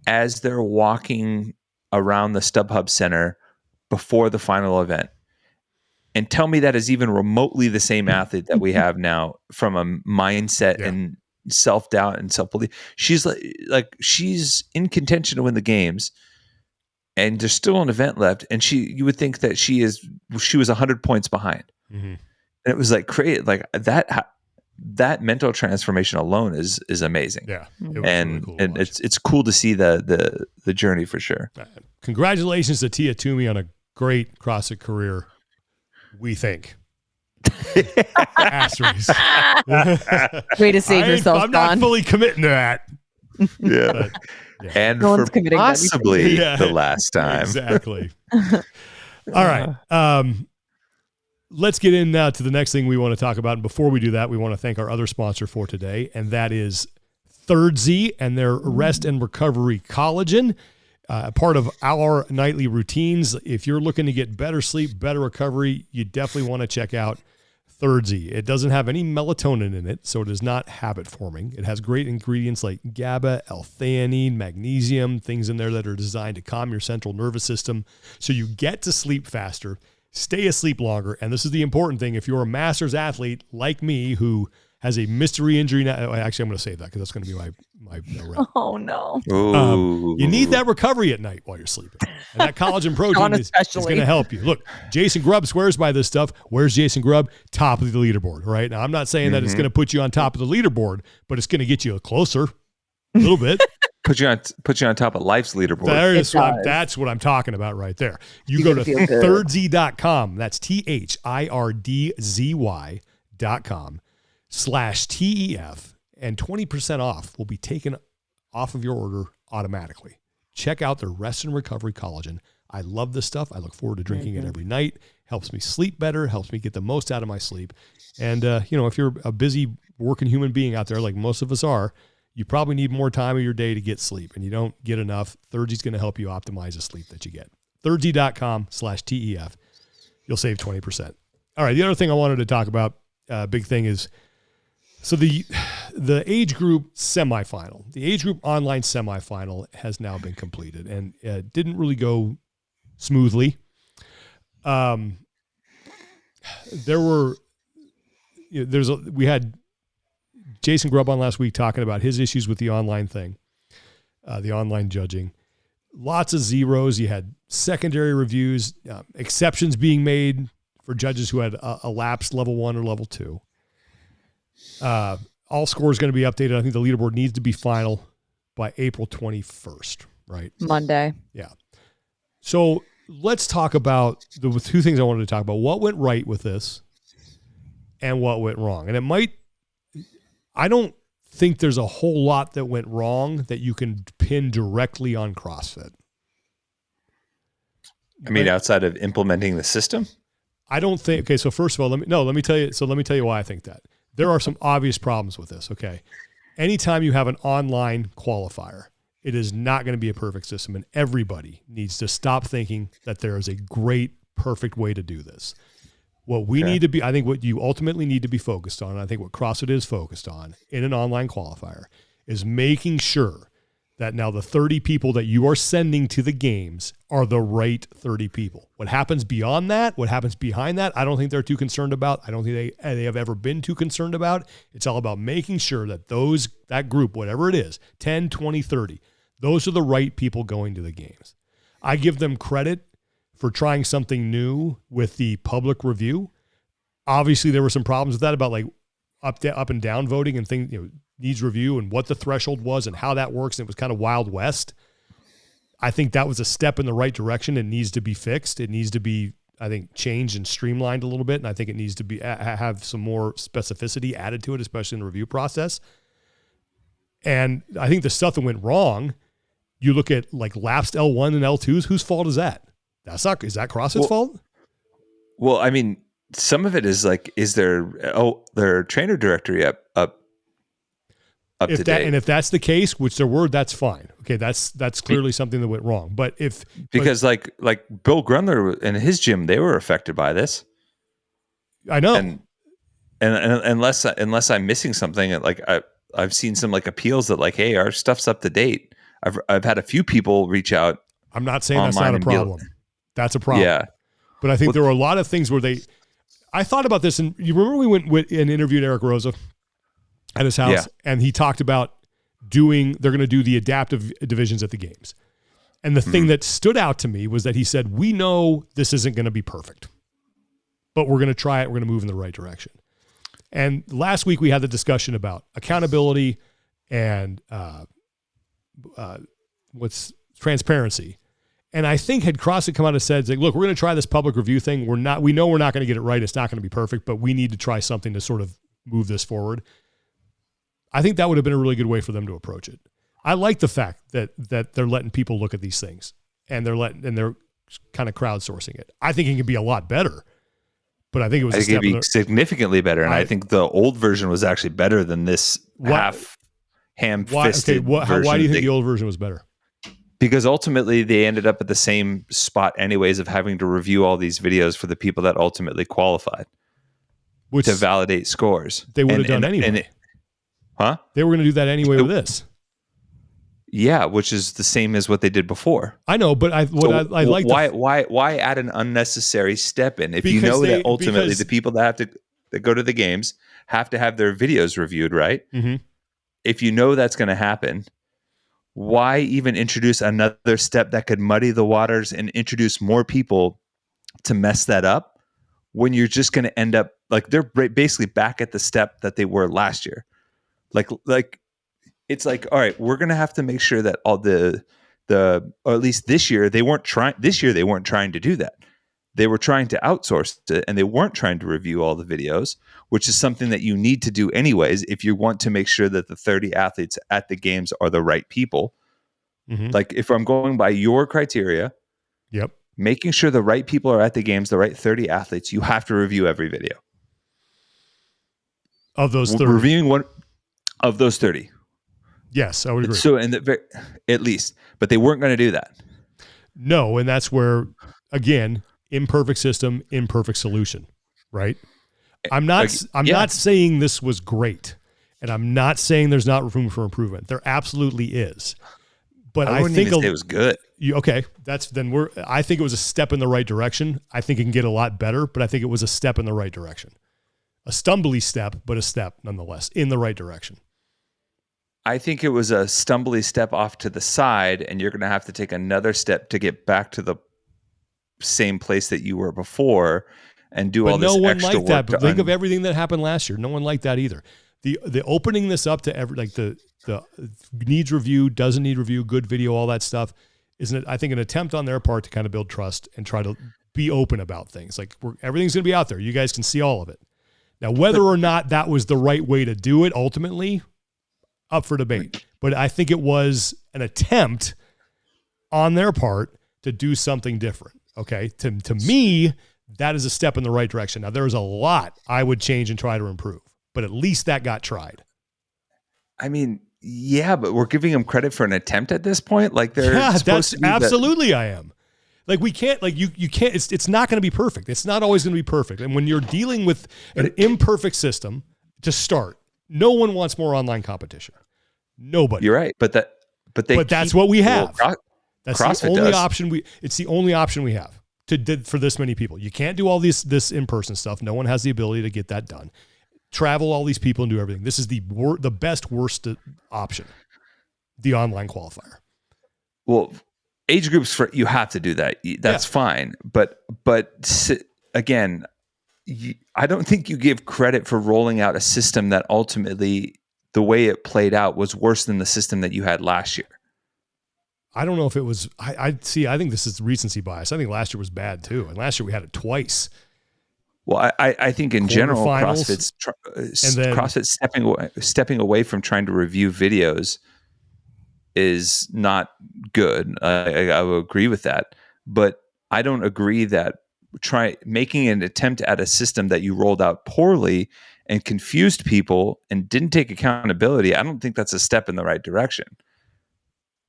as they're walking around the StubHub Center before the final event. And tell me that is even remotely the same athlete that we have now from a mindset and self-doubt and self-belief. She's like she's in contention to win the games. And there's still an event left, and you would think that she was 100 points behind, and it was like that mental transformation alone is amazing. Yeah, and really cool it's cool to see the journey for sure. Congratulations to Tia Toomey on a great CrossFit career. We think. Asterisk. Way to save yourself. I'm not fully committing to that. Yeah. And no for possibly the last time. Exactly. All right. Let's get in now to the next thing we want to talk about. And before we do that, we want to thank our other sponsor for today, and that is Third Z and their Rest and Recovery Collagen, part of our nightly routines. If you're looking to get better sleep, better recovery, you definitely want to check out Thirdzy. It doesn't have any melatonin in it, so it is not habit forming. It has great ingredients like GABA, L-theanine, magnesium, things in there that are designed to calm your central nervous system so you get to sleep faster, stay asleep longer. And this is the important thing. If you're a master's athlete like me who has a mystery injury now, actually I'm going to save that because that's going to be my Oh no. You need that recovery at night while you're sleeping. And that collagen protein is going to help you. Look, Jason Grubb swears by this stuff. Where's Jason Grubb? Top of the leaderboard, right? Now, I'm not saying that it's going to put you on top of the leaderboard, but it's going to get you closer a little bit. Put you on top of life's leaderboard. That's what I'm talking about right there. You go to thirdzy.com. That's thirdzy.com/TEF. And 20% off will be taken off of your order automatically. Check out their Rest and Recovery Collagen. I love this stuff. I look forward to drinking it every night. Helps me sleep better, helps me get the most out of my sleep. And, if you're a busy working human being out there, like most of us are, you probably need more time of your day to get sleep, and you don't get enough. Thirdzy's going to help you optimize the sleep that you get. thirdzy.com/TEF. You'll save 20%. All right, the other thing I wanted to talk about, big thing is, so the Age Group Semifinal, the Age Group Online Semifinal has now been completed, and it didn't really go smoothly. We had Jason Grubb on last week talking about his issues with the online thing, the online judging. Lots of zeros. You had secondary reviews, exceptions being made for judges who had a lapsed level 1 or level 2. All scores going to be updated. I think the leaderboard needs to be final by April 21st, right? Monday. Yeah. So let's talk about the two things I wanted to talk about. What went right with this and what went wrong? And I don't think there's a whole lot that went wrong that you can pin directly on CrossFit. I mean, outside of implementing the system? I don't think, okay, so first of all, let me tell you why I think that. There are some obvious problems with this, okay? Anytime you have an online qualifier, it is not going to be a perfect system, and everybody needs to stop thinking that there is a great, perfect way to do this. What we need to be, I think what you ultimately need to be focused on, and I think what CrossFit is focused on in an online qualifier, is making sure that now the 30 people that you are sending to the games are the right 30 people. What happens beyond that, what happens behind that, I don't think they're too concerned about. I don't think they have ever been too concerned about. It's all about making sure that that group, whatever it is, 10, 20, 30, those are the right people going to the games. I give them credit for trying something new with the public review. Obviously, there were some problems with that about like up and down voting and things, needs review and what the threshold was and how that works. And it was kind of Wild West. I think that was a step in the right direction. It needs to be fixed. It needs to be, I think, changed and streamlined a little bit. And I think it needs to be have some more specificity added to it, especially in the review process. And I think the stuff that went wrong, you look at like lapsed L1 and L2s, whose fault is that? Is that CrossFit's fault? Well, I mean, some of it is like, is their trainer directory up to date? And if that's the case, which there were, that's fine. Okay, that's clearly something that went wrong. But like Bill Grundler and his gym, they were affected by this. I know. And unless I'm missing something, like I've seen some like appeals that like, hey, our stuff's up to date. I've had a few people reach out. I'm not saying that's not a problem. That's a problem. Yeah. But I think there were a lot of things where I thought about this, and you remember we went and interviewed Eric Rosa at his house, and he talked about they're going to do the adaptive divisions at the games. And the thing that stood out to me was that he said, we know this isn't going to be perfect, but we're going to try it. We're going to move in the right direction. And last week we had the discussion about accountability and what's transparency. And I think had CrossFit come out and said, like, look, we're going to try this public review thing. We know we're not going to get it right. It's not going to be perfect, but we need to try something to sort of move this forward. I think that would have been a really good way for them to approach it. I like the fact that they're letting people look at these things and they're kind of crowdsourcing it. I think it could be a lot better, but I think it was significantly better. And I think the old version was actually better than this ham-fisted version. Why do you think the old version was better? Because ultimately they ended up at the same spot anyways of having to review all these videos for the people that ultimately qualified. to validate scores. They would have done anyway. They were going to do that anyway with this. Yeah, which is the same as what they did before. I know, but I like why add an unnecessary step in if you know that ultimately the people that go to the games have to have their videos reviewed, right? Mm-hmm. If you know that's going to happen, why even introduce another step that could muddy the waters and introduce more people to mess that up when you're just going to end up like they're basically back at the step that they were last year. Like it's like, all right, we're going to have to make sure that all or at least this year they weren't trying to do that. They were trying to outsource it, and they weren't trying to review all the videos, which is something that you need to do anyways if you want to make sure that the 30 athletes at the games are the right people. Mm-hmm. Like if I'm going by your criteria, making sure the right people are at the games, the right 30 athletes, you have to review every video. Of those 30. Reviewing one of those 30. Yes, I would agree. So, at least, but they weren't going to do that. No, and that's where, again, imperfect system, imperfect solution, right? I'm not saying this was great, and I'm not saying there's not room for improvement. There absolutely is. But I think it was good. Okay, I think it was a step in the right direction. I think it can get a lot better, but I think it was a step in the right direction. A stumbly step, but a step nonetheless in the right direction. I think it was a stumbly step off to the side, and you're going to have to take another step to get back to the same place that you were before and do all this extra work. No one liked that. But think of everything that happened last year. No one liked that either. The opening this up to the needs review, doesn't need review, good video, all that stuff, isn't it? I think an attempt on their part to kind of build trust and try to be open about things. Like everything's going to be out there. You guys can see all of it. Now, whether or not that was the right way to do it, ultimately, up for debate. But I think it was an attempt on their part to do something different. Okay. To me, that is a step in the right direction. Now, there's a lot I would change and try to improve, but at least that got tried. I mean, yeah, but we're giving them credit for an attempt at this point. Like they're supposed to be absolutely I am. Like we can't, like you can't, it's not going to be perfect. It's not always going to be perfect. And when you're dealing with an imperfect system to start, no one wants more online competition. Nobody. You're right. But that's what we have. That's CrossFit the only does. option it's the only option we have for this many people. You can't do all this in-person stuff. No one has the ability to get that done. Travel all these people and do everything. This is the worst option. The online qualifier. Well, age groups you have to do that. That's fine. But again, I don't think you give credit for rolling out a system that ultimately the way it played out was worse than the system that you had last year. I don't know if it was. I think this is recency bias. I think last year was bad too, and last year we had it twice. Well, I think in general, CrossFit stepping away from trying to review videos is not good. I will agree with that, but I don't agree that making an attempt at a system that you rolled out poorly and confused people and didn't take accountability. I don't think that's a step in the right direction.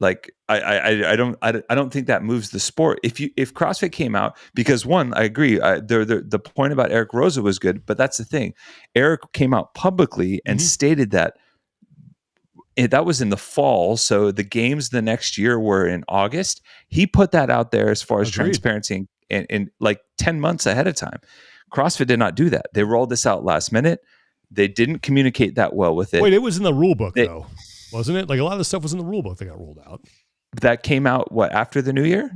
Like I don't think that moves the sport. If CrossFit came out, because one, I agree, the point about Eric Rosa was good, but that's the thing. Eric came out publicly and stated that that was in the fall, so the games the next year were in August. He put that out there as far as transparency and like 10 months ahead of time. CrossFit did not do that. They rolled this out last minute. They didn't communicate that well with it. Wait, it was in the rule book though. Wasn't it? Like a lot of the stuff was in the rule book that got rolled out. That came out after the new year?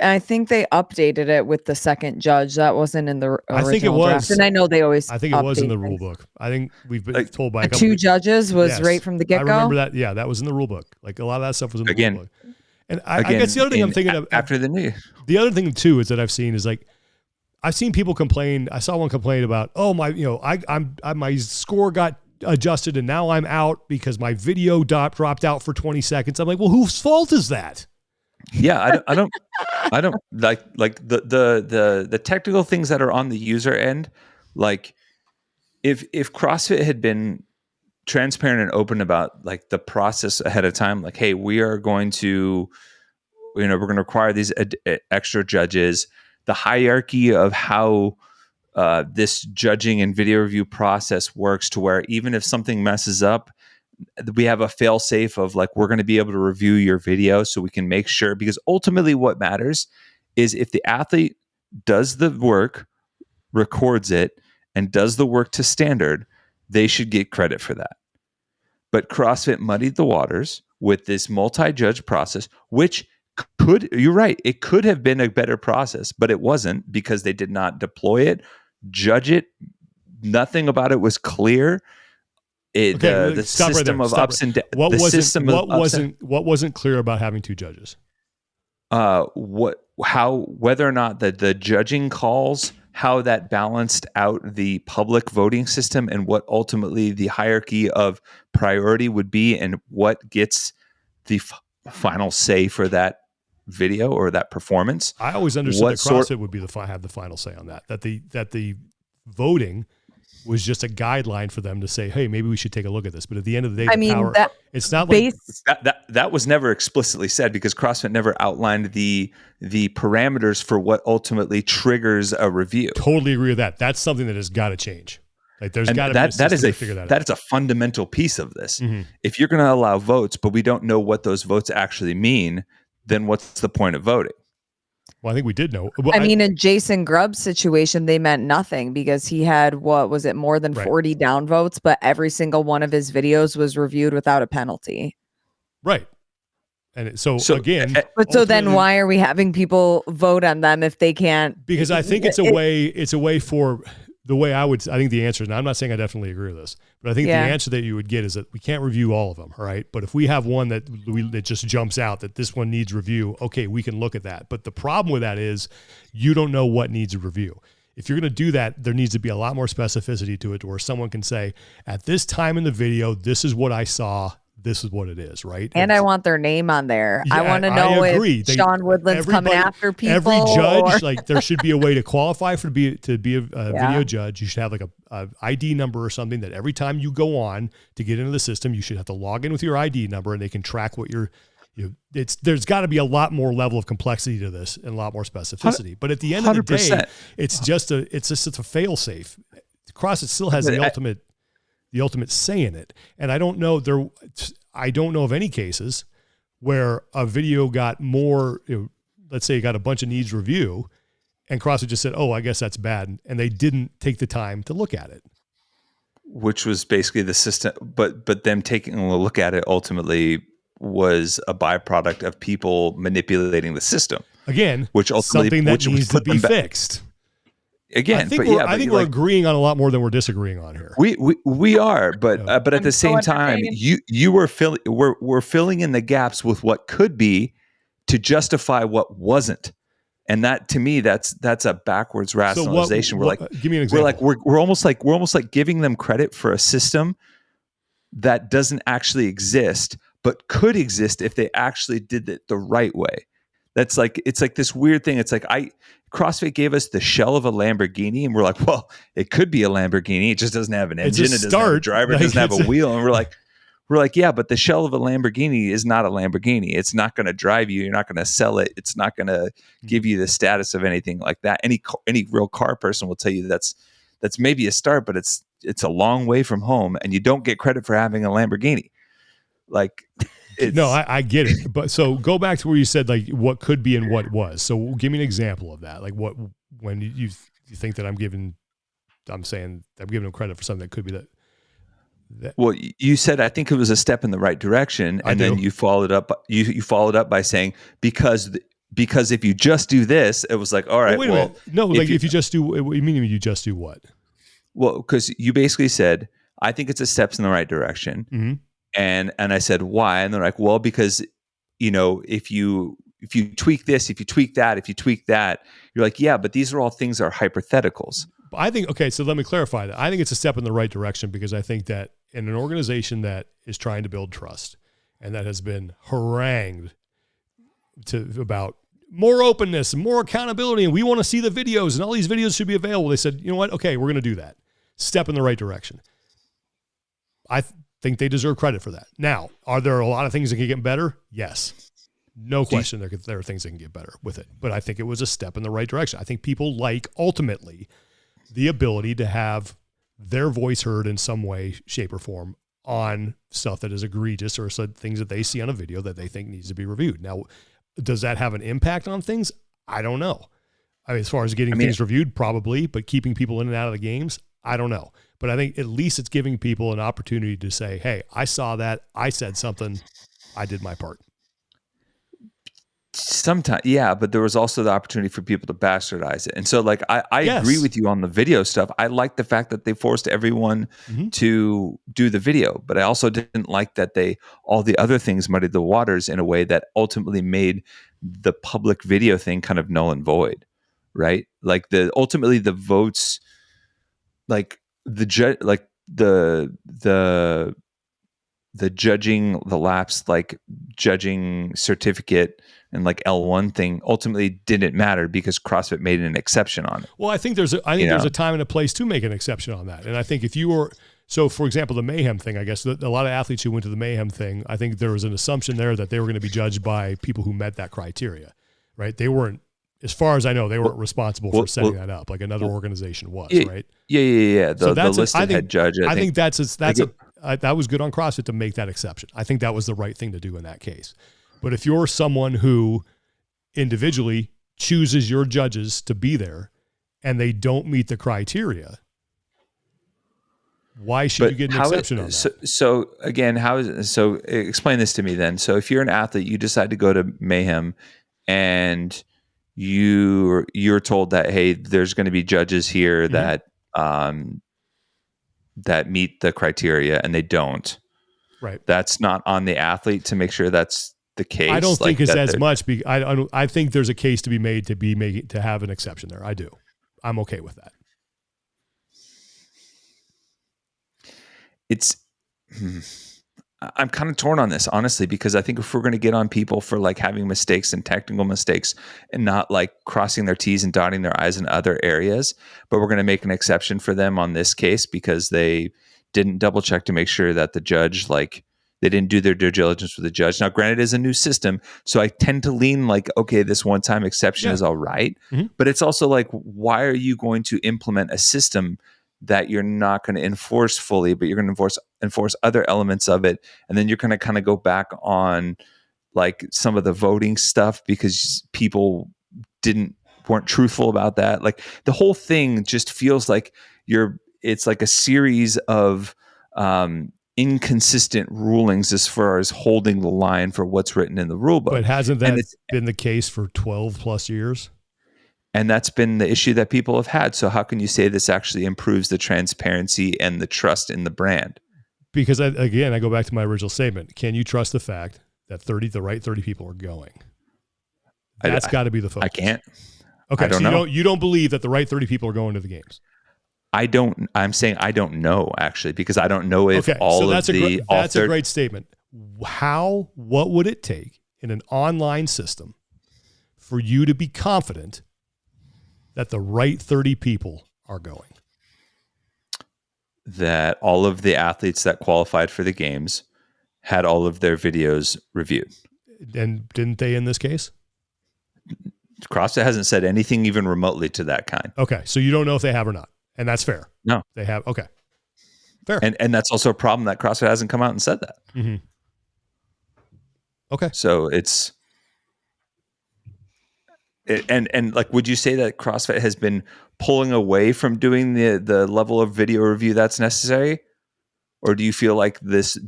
I think they updated it with the second judge. That wasn't in the original I think it was. draft. And I know they always I think it was in the rule book. I think we've been told by a couple two judges was right from the get-go. I remember that. Yeah, that was in the rule book. Like a lot of that stuff was in the rule book. And I guess the other thing I'm thinking of after the new year. The other thing too is that I've seen is like I've seen people complain. I saw one complain about, my score got adjusted and now I'm out because my video dropped out for 20 seconds. I'm like, well, whose fault is that? Yeah, I don't like the technical things that are on the user end. Like if CrossFit had been transparent and open about like the process ahead of time, like, hey, we are going to, we're going to require these extra judges, the hierarchy of how this judging and video review process works to where even if something messes up, we have a fail safe of like, we're going to be able to review your video so we can make sure, because ultimately what matters is if the athlete does the work, records it, and does the work to standard, they should get credit for that. But CrossFit muddied the waters with this multi-judge process, which you're right, it could have been a better process, but it wasn't, because they did not deploy it, judge it. Nothing about it was clear. The system of ups and downs. What wasn't clear about having two judges? Whether or not the judging calls, how that balanced out the public voting system, and what ultimately the hierarchy of priority would be, and what gets the final say for that video or that performance. I always understood that CrossFit would be have the final say on that. That the voting was just a guideline for them to say, hey, maybe we should take a look at this. But at the end of the day, it's not like that was never explicitly said, because CrossFit never outlined the parameters for what ultimately triggers a review. Totally agree with that. That's something that has got to change. Like there's got to be a system to figure that out. That is a fundamental piece of this. Mm-hmm. If you're going to allow votes, but we don't know what those votes actually mean, then what's the point of voting? Well, I think we did know. Well, in Jason Grubb's situation, they meant nothing, because he had, more than 40 downvotes, but every single one of his videos was reviewed without a penalty. Right. And so again, then why are we having people vote on them if they can't? Because I think it's a way for the way I think the answer, and I'm not saying I definitely agree with this, but I think the answer that you would get is that we can't review all of them. All right. But if we have one that just jumps out that this one needs review, okay, we can look at that. But the problem with that is you don't know what needs a review. If you're going to do that, there needs to be a lot more specificity to it, where someone can say, at this time in the video, this is what I saw. This is what it is, right? And I want their name on there. Yeah, I want to know if Sean Woodland's coming after people. Every judge, like there should be a way to qualify to be a video judge. You should have like a ID number or something that every time you go on to get into the system, you should have to log in with your ID number, and they can track what there's got to be a lot more level of complexity to this and a lot more specificity. But at the end of the day, it's just a fail safe. CrossFit still has the ultimate say in it. And I don't know of any cases where a video got more, let's say it got a bunch of needs review, and CrossFit just said, oh, I guess that's bad. And they didn't take the time to look at it. Which was basically the system, but them taking a look at it ultimately was a byproduct of people manipulating the system. Again, which ultimately something that needs to be fixed. Again, I think we're agreeing on a lot more than we're disagreeing on here. We are, but at the same time, we're filling in the gaps with what could be to justify what wasn't, and that to me that's a backwards rationalization. Give me an example. We're almost like giving them credit for a system that doesn't actually exist, but could exist if they actually did it the right way. It's like this weird thing. It's like CrossFit gave us the shell of a Lamborghini, and we're like, well, it could be a Lamborghini. It just doesn't have an engine. It doesn't have a driver. It doesn't have a wheel. And we're like, yeah, but the shell of a Lamborghini is not a Lamborghini. It's not going to drive you. You're not going to sell it. It's not going to give you the status of anything like that. Any real car person will tell you that's maybe a start, but it's a long way from home, and you don't get credit for having a Lamborghini. Like. No, I get it. But so go back to where you said like what could be and what was. So give me an example of that. Like when you think that I'm giving them credit for something that could be that. Well, you said I think it was a step in the right direction, and then you followed up. You followed up by saying because if you just do this, it was like, all right. Wait a minute. No, like if you just do. What do you mean you just do what? Well, because you basically said I think it's a steps in the right direction. Mm-hmm. And I said, why? And they're like, well, because, if you tweak this, if you tweak that, you're like, yeah, but these are all things that are hypotheticals. I think, okay, so let me clarify that. I think it's a step in the right direction, because I think that in an organization that is trying to build trust and that has been harangued about more openness and more accountability, and we want to see the videos and all these videos should be available. They said, you know what? Okay, we're going to do that. Step in the right direction. I think they deserve credit for that. Now, are there a lot of things that can get better? Yes. No question there are things that can get better with it. But I think it was a step in the right direction. I think people ultimately the ability to have their voice heard in some way, shape, or form on stuff that is egregious or things that they see on a video that they think needs to be reviewed. Now, does that have an impact on things? I don't know. I mean, as far as getting things reviewed, probably, but keeping people in and out of the games, I don't know. But I think at least it's giving people an opportunity to say, hey, I saw that. I said something. I did my part. Sometimes, yeah, but there was also the opportunity for people to bastardize it. And so like, I agree with you on the video stuff. I like the fact that they forced everyone to do the video, but I also didn't like that all the other things muddied the waters in a way that ultimately made the public video thing kind of null and void, right? Like ultimately the votes, like the judge, like the judging, the laps, like judging certificate and like L1 thing ultimately didn't matter because CrossFit made an exception on it. Well, I think there's a time and a place to make an exception on that. And I think if you were, so for example, the Mayhem thing, I guess a lot of athletes who went to the Mayhem thing, I think there was an assumption there that they were going to be judged by people who met that criteria, right? They weren't, as far as I know, they weren't responsible for setting that up like another organization was, right? Yeah. The listed head judge. I think that was good on CrossFit to make that exception. I think that was the right thing to do in that case. But if you're someone who individually chooses your judges to be there and they don't meet the criteria, why should you get an exception on that? So again, so explain this to me then. So if you're an athlete, you decide to go to Mayhem and you're told that, hey, there's going to be judges here that meet the criteria and they don't. Right. That's not on the athlete to make sure that's the case. I don't think it's as much. I think there's a case to be made to have an exception there. I do. I'm okay with that. I'm kind of torn on this, honestly, because I think if we're going to get on people for like having mistakes and technical mistakes and not like crossing their T's and dotting their I's in other areas, but we're going to make an exception for them on this case because they didn't double check to make sure that the judge, like they didn't do their due diligence with the judge. Now, granted, it is a new system, so I tend to lean like, okay, this one-time exception is all right. But it's also like, why are you going to implement a system that you're not going to enforce fully, but you're going to enforce other elements of it, and then you're going to kind of go back on like some of the voting stuff because people weren't truthful about that. Like the whole thing just feels like it's like a series of inconsistent rulings as far as holding the line for what's written in the rule book. But hasn't that been the case for 12 plus years? And that's been the issue that people have had. So how can you say this actually improves the transparency and the trust in the brand? Because I go back to my original statement. Can you trust the fact that the right 30 people are going? That's got to be the focus. I can't. Okay, so you don't believe that the right 30 people are going to the games? I'm saying I don't know, actually, because I don't know if that's a great statement. What would it take in an online system for you to be confident that the right 30 people are going? That all of the athletes that qualified for the games had all of their videos reviewed. And didn't they in this case? CrossFit hasn't said anything even remotely to that kind. Okay, so you don't know if they have or not. And that's fair. No. They have. Okay. Fair. And that's also a problem that CrossFit hasn't come out and said that. Mm-hmm. Okay. So and like, would you say that CrossFit has been pulling away from doing the level of video review that's necessary? Or do you feel like this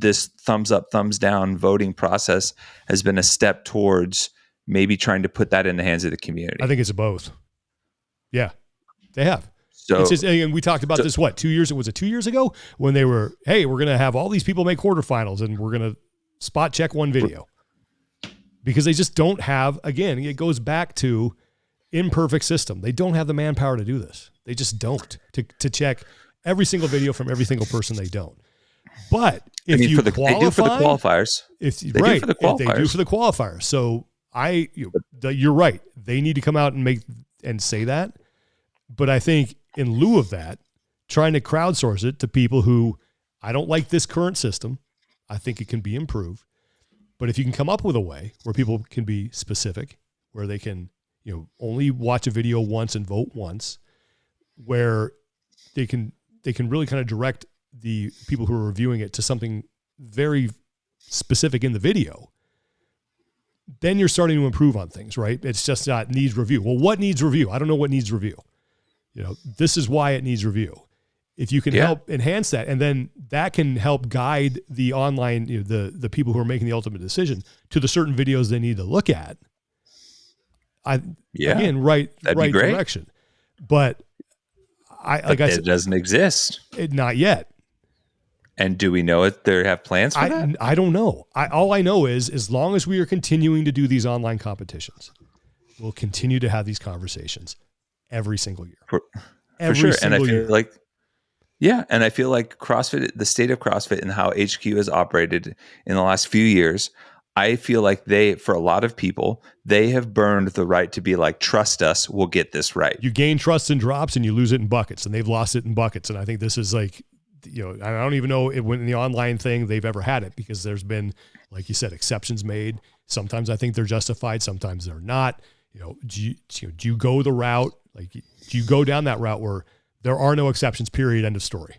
thumbs up, thumbs down voting process has been a step towards maybe trying to put that in the hands of the community? I think it's both. Yeah, they have. So, it's just, and we talked about this, 2 years? Was it 2 years ago when they were, hey, we're going to have all these people make quarterfinals and we're going to spot check one video because they just don't have, again, it goes back to imperfect system. They don't have the manpower to do this. They just don't to check every single video from every single person. They don't. But if you qualify, they do for the qualifiers. They do for the qualifiers. So you're right. They need to come out and say that. But I think in lieu of that, trying to crowdsource it to people who, I don't like this current system. I think it can be improved. But if you can come up with a way where people can be specific, where they can, only watch a video once and vote once, where can really kind of direct the people who are reviewing it to something very specific in the video, then you're starting to improve on things, right? It's just not needs review. Well, what needs review? I don't know what needs review. This is why it needs review. If you can help enhance that, and then that can help guide the online, the people who are making the ultimate decision to the certain videos they need to look at. Again, right direction. But it doesn't exist. Not yet. And do we know it? They have plans for that? I don't know. All I know is as long as we are continuing to do these online competitions, we'll continue to have these conversations every single year. For sure. And I feel like, and I feel like CrossFit, the state of CrossFit and how HQ has operated in the last few years, I feel like for a lot of people, they have burned the right to be like, trust us, we'll get this right. You gain trust in drops and you lose it in buckets, and they've lost it in buckets. And I think this is like, I don't even know when in the online thing they've ever had it, because there's been, like you said, exceptions made. Sometimes I think they're justified. Sometimes they're not. Do you go the route? Like, do you go down that route where there are no exceptions, period, end of story?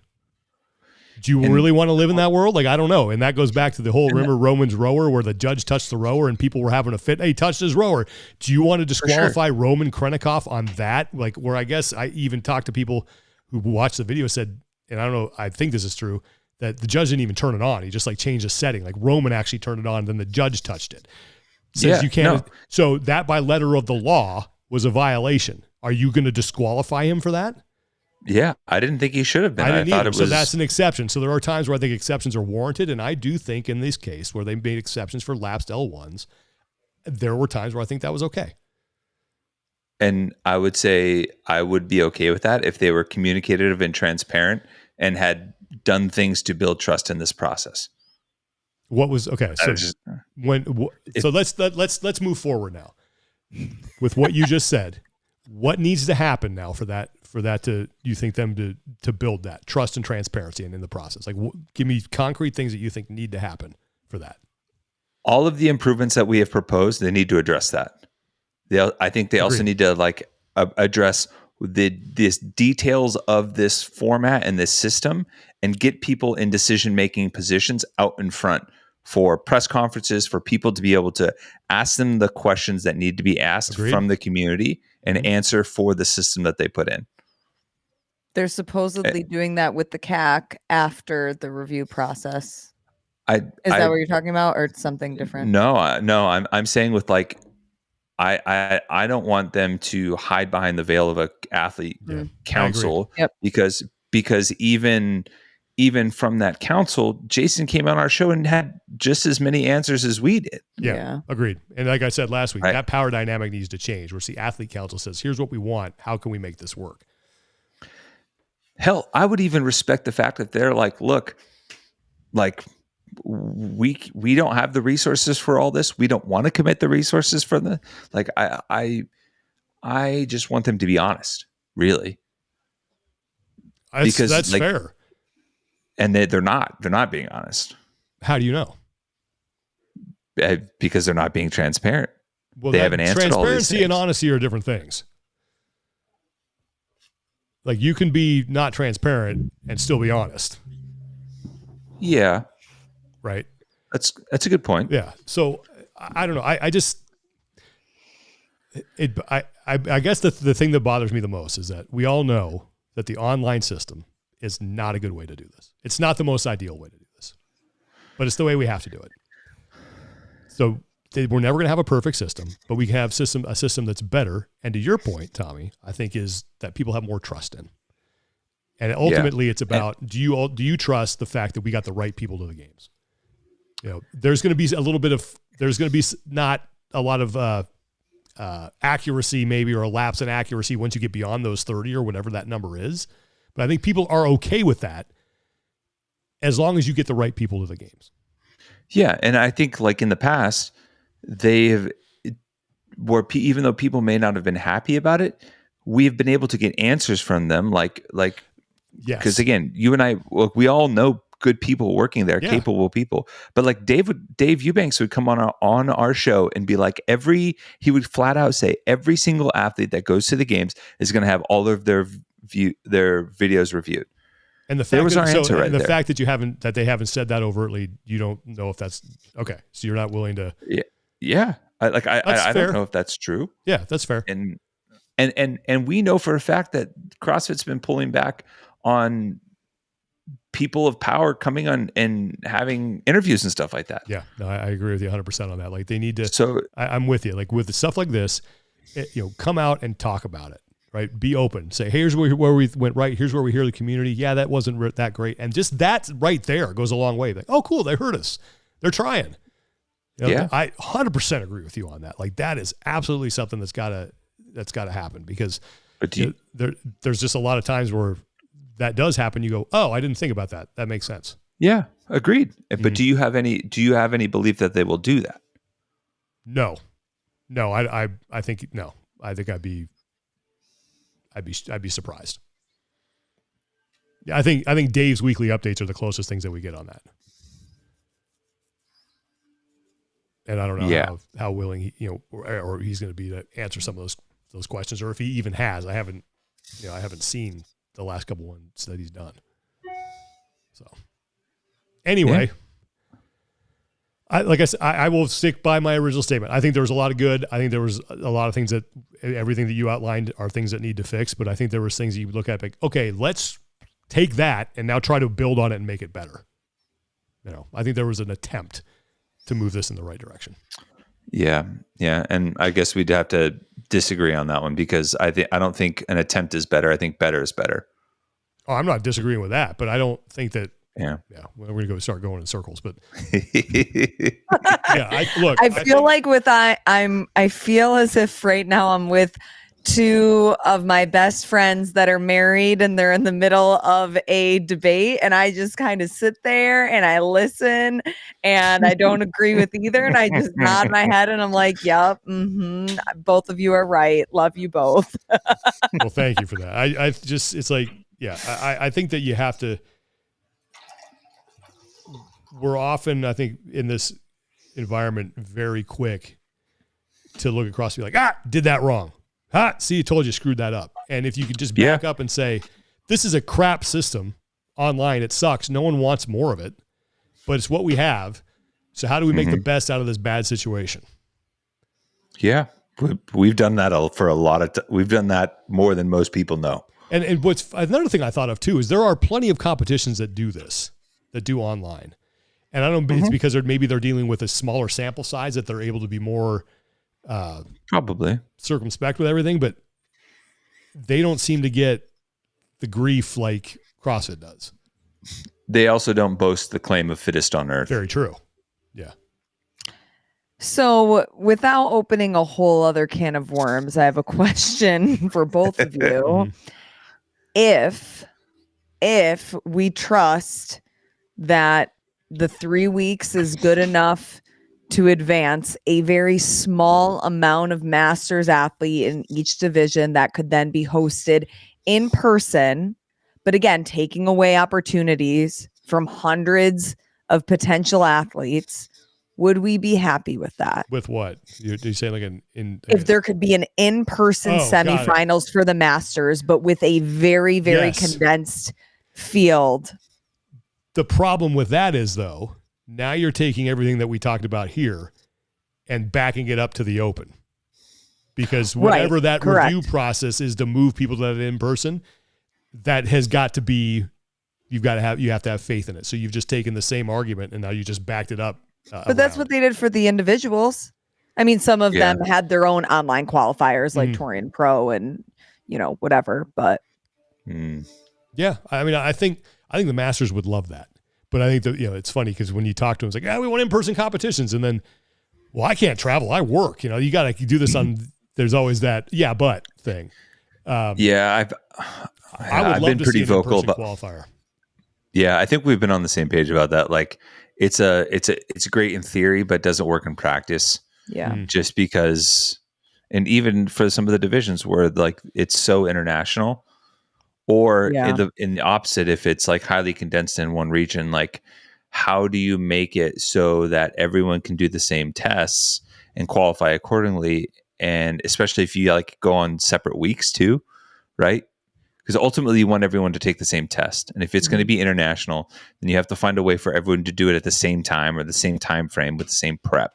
Do you really want to live in that world? Like, I don't know. And that goes back to the whole, remember Roman's rower where the judge touched the rower and people were having a fit. Hey, he touched his rower. Do you want to disqualify Roman Krennikov on that? Like, where I guess I even talked to people who watched the video, said, and I don't know, I think this is true, that the judge didn't even turn it on. He just like changed the setting. Like Roman actually turned it on, then the judge touched it. Says you can't. No. So that by letter of the law was a violation. Are you going to disqualify him for that? Yeah, I didn't think he should have been. I thought it was. So that's an exception. So there are times where I think exceptions are warranted, and I do think in this case where they made exceptions for lapsed L1s, there were times where I think that was okay. And I would say I would be okay with that if they were communicative and transparent and had done things to build trust in this process. What was okay? So so let's move forward now with what you just said. What needs to happen now for that to, you think them to build that trust and transparency in the process? Like, give me concrete things that you think need to happen for that. All of the improvements that we have proposed, they need to address that. I think they also need to address these details of this format and this system and get people in decision-making positions out in front for press conferences, for people to be able to ask them the questions that need to be asked from the community and answer for the system that they put in. They're supposedly doing that with the CAC after the review process. Is that what you're talking about, or it's something different? No, I'm saying with like, I don't want them to hide behind the veil of a athlete council, because even from that council, Jason came on our show and had just as many answers as we did. Yeah. Agreed. And like I said last week, that power dynamic needs to change, where the athlete council says, here's what we want. How can we make this work? Hell, I would even respect the fact that they're like, look, like we don't have the resources for all this. We don't want to commit the resources for the, like, I just want them to be honest, really. Because that's fair. And they're not being honest. How do you know? Because they're not being transparent. Well, they haven't answered all these things. Transparency and honesty are different things. Like, you can be not transparent and still be honest. Yeah. Right. That's a good point. Yeah. So I don't know. I guess the thing that bothers me the most is that we all know that the online system is not a good way to do this. It's not the most ideal way to do this, but it's the way we have to do it. So we're never going to have a perfect system, but we can have a system that's better. And to your point, Tommy, I think is that people have more trust in. And ultimately it's about, do you trust the fact that we got the right people to the games? There's going to be not a lot of accuracy maybe, or a lapse in accuracy once you get beyond those 30 or whatever that number is. But I think people are okay with that as long as you get the right people to the games. Yeah. And I think like in the past, even though people may not have been happy about it, we've been able to get answers from them. Yes. Because again, you and I, we all know good people working there, capable people. But like Dave Eubanks would come on our show and be like, he would flat out say every single athlete that goes to the games is going to have all of their videos reviewed. And the fact there was that, our answer right the there. fact that they haven't said that overtly, you don't know if that's okay. So you're not willing to. Yeah. I don't know if that's true. Yeah, that's fair. And we know for a fact that CrossFit's been pulling back on people of power coming on and having interviews and stuff like that. Yeah, no, I agree with you 100% on that. Like they need to. So I'm with you. Like with the stuff like this, come out and talk about it. Right? Be open. Say, hey, here's where we went right. Here's where we hear the community. Yeah, that wasn't that great. And just that right there goes a long way. Like, oh, cool, they heard us. They're trying. I 100% agree with you on that. Like that is absolutely something that's gotta happen because there's just a lot of times where that does happen. You go, oh, I didn't think about that. That makes sense. Yeah, agreed. But do you have any belief that they will do that? No, I think no. I think I'd be surprised. Yeah, I think Dave's weekly updates are the closest things that we get on that. And I don't know how willing he, or he's going to be to answer some of those questions, or if he even has. I haven't seen the last couple ones that he's done. So anyway, I will stick by my original statement. I think there was a lot of good. I think there was a lot of things that everything that you outlined are things that need to fix. But I think there was things that you look at like, okay, let's take that and now try to build on it and make it better. I think there was an attempt to move this in the right direction. Yeah. And I guess we'd have to disagree on that one because I don't think an attempt is better. I think better is better. Oh, I'm not disagreeing with that, but I don't think that. Yeah. We're going to start going in circles, but I feel as if right now I'm with two of my best friends that are married and they're in the middle of a debate and I just kind of sit there and I listen and I don't agree with either and I just nod my head and I'm like, yep, both of you are right. Love you both. Well, thank you for that. I think that you have to. We're often, I think, in this environment, very quick to look across and be like, did that wrong. See, I told you, screwed that up. And if you could just back up and say, this is a crap system online. It sucks. No one wants more of it, but it's what we have. So how do we make the best out of this bad situation? Yeah. We've done that for a lot of we've done that more than most people know. And what's another thing I thought of too, is there are plenty of competitions that do this, that do online. And I don't know, it's because they're dealing with a smaller sample size that they're able to be more probably circumspect with everything, but they don't seem to get the grief like CrossFit does. They also don't boast the claim of fittest on earth. Very true. Yeah. So without opening a whole other can of worms, I have a question for both of you. If we trust that the 3 weeks is good enough to advance a very small amount of masters athlete in each division that could then be hosted in person, but again, taking away opportunities from hundreds of potential athletes, would we be happy with that? With what? You say like if there could be an in-person semifinals for the masters, but with a very, very condensed field. The problem with that is, though, now you're taking everything that we talked about here and backing it up to the open. Because whatever that review process is to move people to that in person, that has got to be, you have to have faith in it. So you've just taken the same argument and now you just backed it up. But that's what they did for the individuals. I mean, some of them had their own online qualifiers like Torian Pro and, whatever, but. Yeah. I mean, I think the masters would love that, but I think that, it's funny because when you talk to them, it's like, we want in-person competitions. And then, well, I can't travel. I work, you got to do this on, there's always that, but thing. I've been pretty vocal about qualifier. Yeah. I think we've been on the same page about that. Like it's great in theory, but doesn't work in practice. Yeah. Just because, and even for some of the divisions where like it's so international, or in the opposite, if it's like highly condensed in one region, like how do you make it so that everyone can do the same tests and qualify accordingly? And especially if you like go on separate weeks too, right? because ultimately you want everyone to take the same test. And if it's going to be international, then you have to find a way for everyone to do it at the same time or the same time frame with the same prep.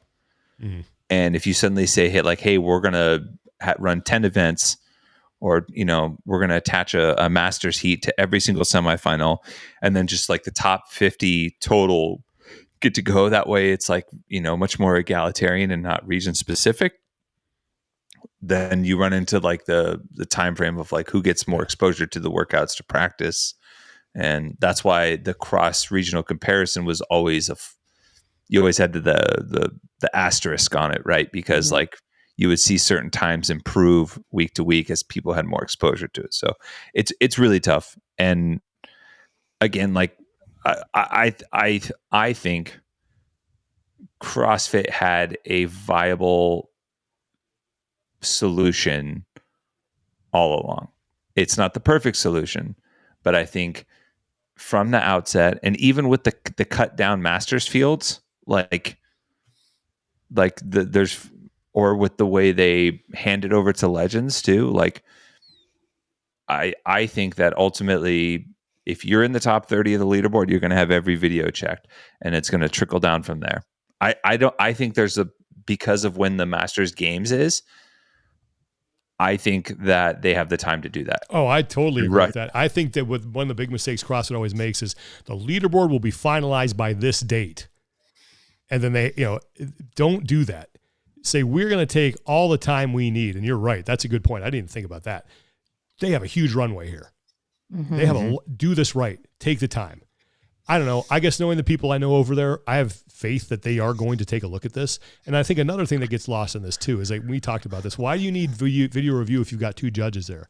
And if you suddenly say, hey, we're going to run 10 events, or, we're going to attach a master's heat to every single semifinal, and then just like the top 50 total get to go that way, it's like, much more egalitarian and not region specific, then you run into like the time frame of like who gets more exposure to the workouts to practice. And that's why the cross regional comparison was always you always had the asterisk on it, right? Because like you would see certain times improve week to week as people had more exposure to it. So it's really tough. And again, like I think CrossFit had a viable solution all along. It's not the perfect solution, but I think from the outset, and even with the cut down masters fields, there's, or with the way they hand it over to legends too, like I think that ultimately, if you're in the top 30 of the leaderboard, you're going to have every video checked, and it's going to trickle down from there. I think because of when the Masters Games is, I think that they have the time to do that. Oh, I totally agree with that. I think that one of the big mistakes CrossFit always makes is the leaderboard will be finalized by this date. And then they, don't do that. Say, we're going to take all the time we need. And you're right. That's a good point. I didn't even think about that. They have a huge runway here. They have do this right. Take the time. I don't know. I guess knowing the people I know over there, I have faith that they are going to take a look at this. And I think another thing that gets lost in this too is, like, we talked about this. Why do you need video review if you've got 2 judges there?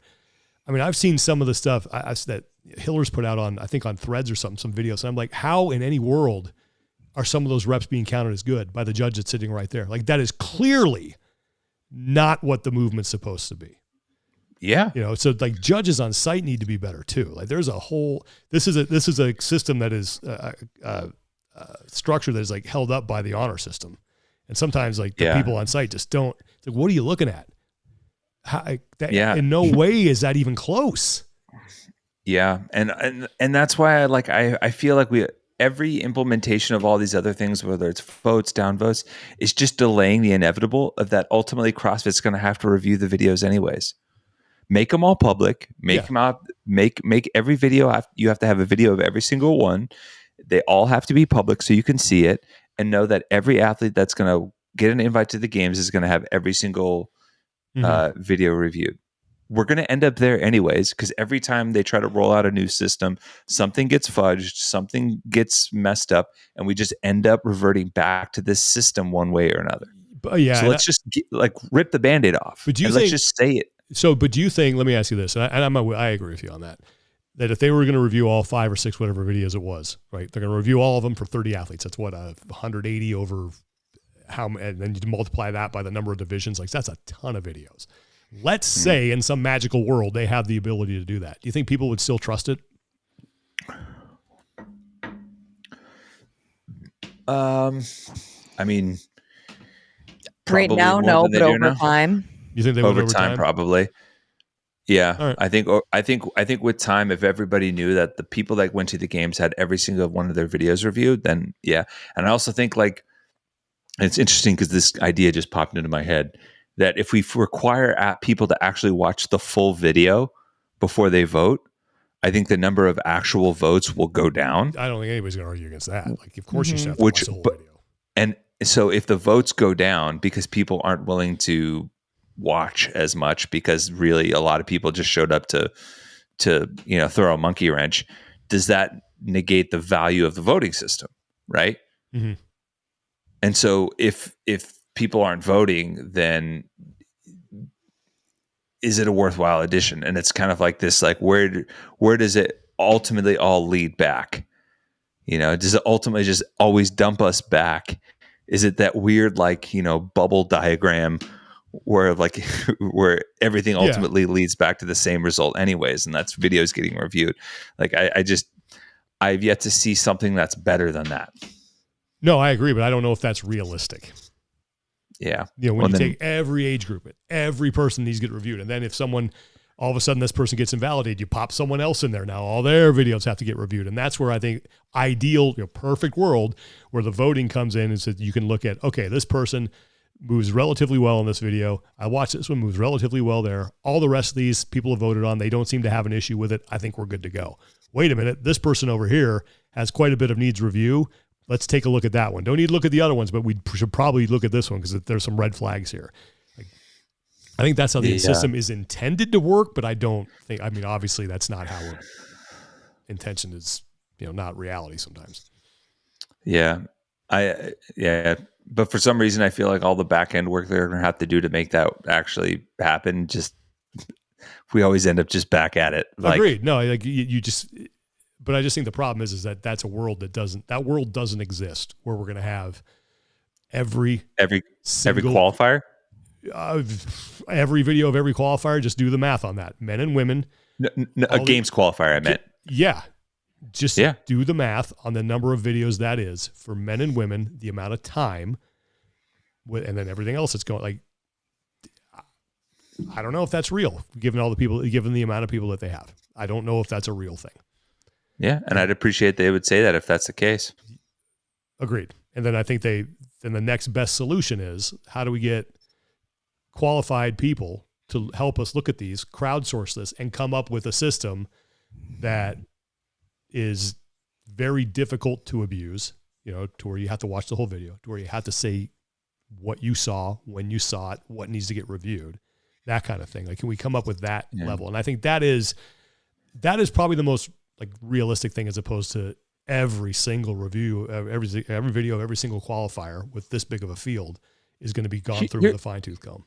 I mean, I've seen some of the stuff that Hiller's put out on, I think on Threads or something, some videos. And I'm like, how in any world are some of those reps being counted as good by the judge that's sitting right there? Like, that is clearly not what the movement's supposed to be. Yeah. So like judges on site need to be better too. Like there's a whole, this is a system that is structure that is like held up by the honor system. And sometimes like the people on site just don't, like, what are you looking at? In no way is that even close. Yeah. And that's why I feel like every implementation of all these other things, whether it's votes, downvotes, is just delaying the inevitable of that. Ultimately CrossFit's going to have to review the videos anyways. Make them all public. Make them out. Make every video. You have to have a video of every single one. They all have to be public so you can see it, and know that every athlete that's going to get an invite to the games is going to have every single video reviewed. We're going to end up there anyways, because every time they try to roll out a new system, something gets fudged, something gets messed up, and we just end up reverting back to this system one way or another. So let's just rip the Band-Aid off. But let's just say it. So, but do you think, let me ask you this, and I agree with you on that if they were going to review all 5 or 6, whatever videos it was, right? They're going to review all of them for 30 athletes. That's what, 180 over how, and then you multiply that by the number of divisions. Like, that's a ton of videos. Let's say in some magical world, they have the ability to do that. Do you think people would still trust it? I mean, right now, no, but over time. You think they would over time? Probably. Yeah. Right. I think with time, if everybody knew that the people that went to the games had every single one of their videos reviewed, then yeah. And I also think it's interesting because this idea just popped into my head that if we require people to actually watch the full video before they vote, I think the number of actual votes will go down. I don't think anybody's going to argue against that. Like, of course you should have to watch the whole video. And so if the votes go down because people aren't willing to watch as much, because really a lot of people just showed up to throw a monkey wrench, does that negate the value of the voting system, right? Mm-hmm. And so if people aren't voting, then is it a worthwhile addition? And it's kind of like this, like where does it ultimately all lead back? Does it ultimately just always dump us back? Is it that weird, bubble diagram where everything ultimately leads back to the same result anyways, and that's videos getting reviewed? Like, I've yet to see something that's better than that. No, I agree, but I don't know if that's realistic. Yeah. When you take every age group, every person needs to get reviewed. And then if someone, all of a sudden this person gets invalidated. You pop someone else in there. Now all their videos have to get reviewed. And that's where I think ideal, perfect world where the voting comes in is that you can look at, okay, this person moves relatively well in this video. I watched this one moves relatively well there. All the rest of these people have voted on. They don't seem to have an issue with it. I think we're good to go. Wait a minute. This person over here has quite a bit of needs review. Let's take a look at that one. Don't need to look at the other ones, but we should probably look at this one because there's some red flags here. I think that's how the system is intended to work, but I don't think, obviously that's not how intention is, not reality sometimes. Yeah. But for some reason, I feel like all the back end work they're going to have to do to make that actually happen, we always end up just back at it. Agreed. No, you just, but I just think the problem is that that's a world that world doesn't exist where we're going to have every qualifier. Every video of every qualifier, just do the math on that. Men and women. A games qualifier, I meant. Yeah. Just do the math on the number of videos that is for men and women, the amount of time, and then everything else that's going. I don't know if that's real, given the amount of people that they have. I don't know if that's a real thing. Yeah, and I'd appreciate they would say that if that's the case. Agreed. And then I think the next best solution is, how do we get qualified people to help us look at these, crowdsource this, and come up with a system that is very difficult to abuse, to where you have to watch the whole video, to where you have to say what you saw, when you saw it, what needs to get reviewed, that kind of thing. Can we come up with that level? And I think that is probably the most realistic thing, as opposed to every single review, every video of every single qualifier with this big of a field is going to be gone through with a fine tooth comb.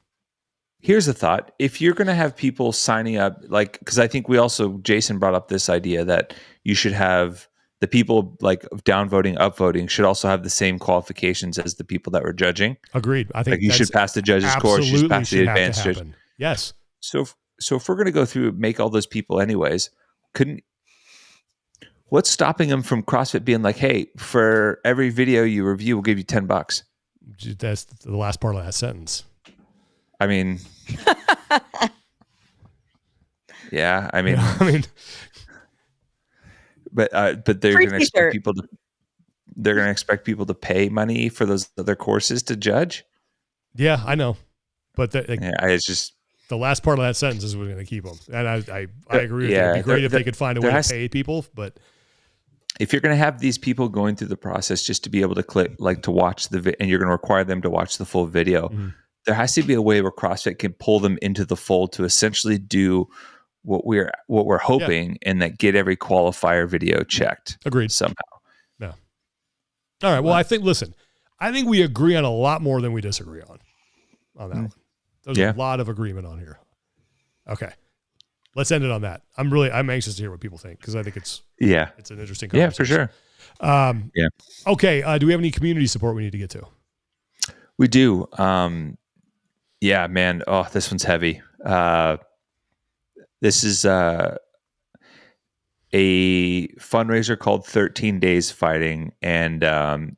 Here's a thought. If you're going to have people signing up, because I think Jason brought up this idea that you should have the people downvoting, upvoting should also have the same qualifications as the people that were judging. Agreed. I think you should pass the judges course, you should pass the advanced judge. Yes. So if we're going to go through and make all those people anyways, what's stopping them from CrossFit being like, hey, for every video you review, we'll give you $10? That's the last part of that sentence. I mean, yeah, but they're going to expect people to. They're going to expect people to pay money for those other courses to judge. Yeah, I know, but it's just the last part of that sentence is what's going to keep them. And I agree with you. It'd be great if they could find a way to pay people, but if you're going to have these people going through the process just to be able to click, to watch and you're going to require them to watch the full video. Mm-hmm. There has to be a way where CrossFit can pull them into the fold to essentially do what we're hoping, and that get every qualifier video checked. Agreed. Somehow. Yeah. All right. Well, I think we agree on a lot more than we disagree on that one. There's a lot of agreement on here. Okay. Let's end it on that. I'm anxious to hear what people think, because I think it's an interesting conversation. Yeah, for sure. Okay. Do we have any community support we need to get to? We do. Yeah, man. Oh, this one's heavy. This is a fundraiser called 13 Days Fighting, and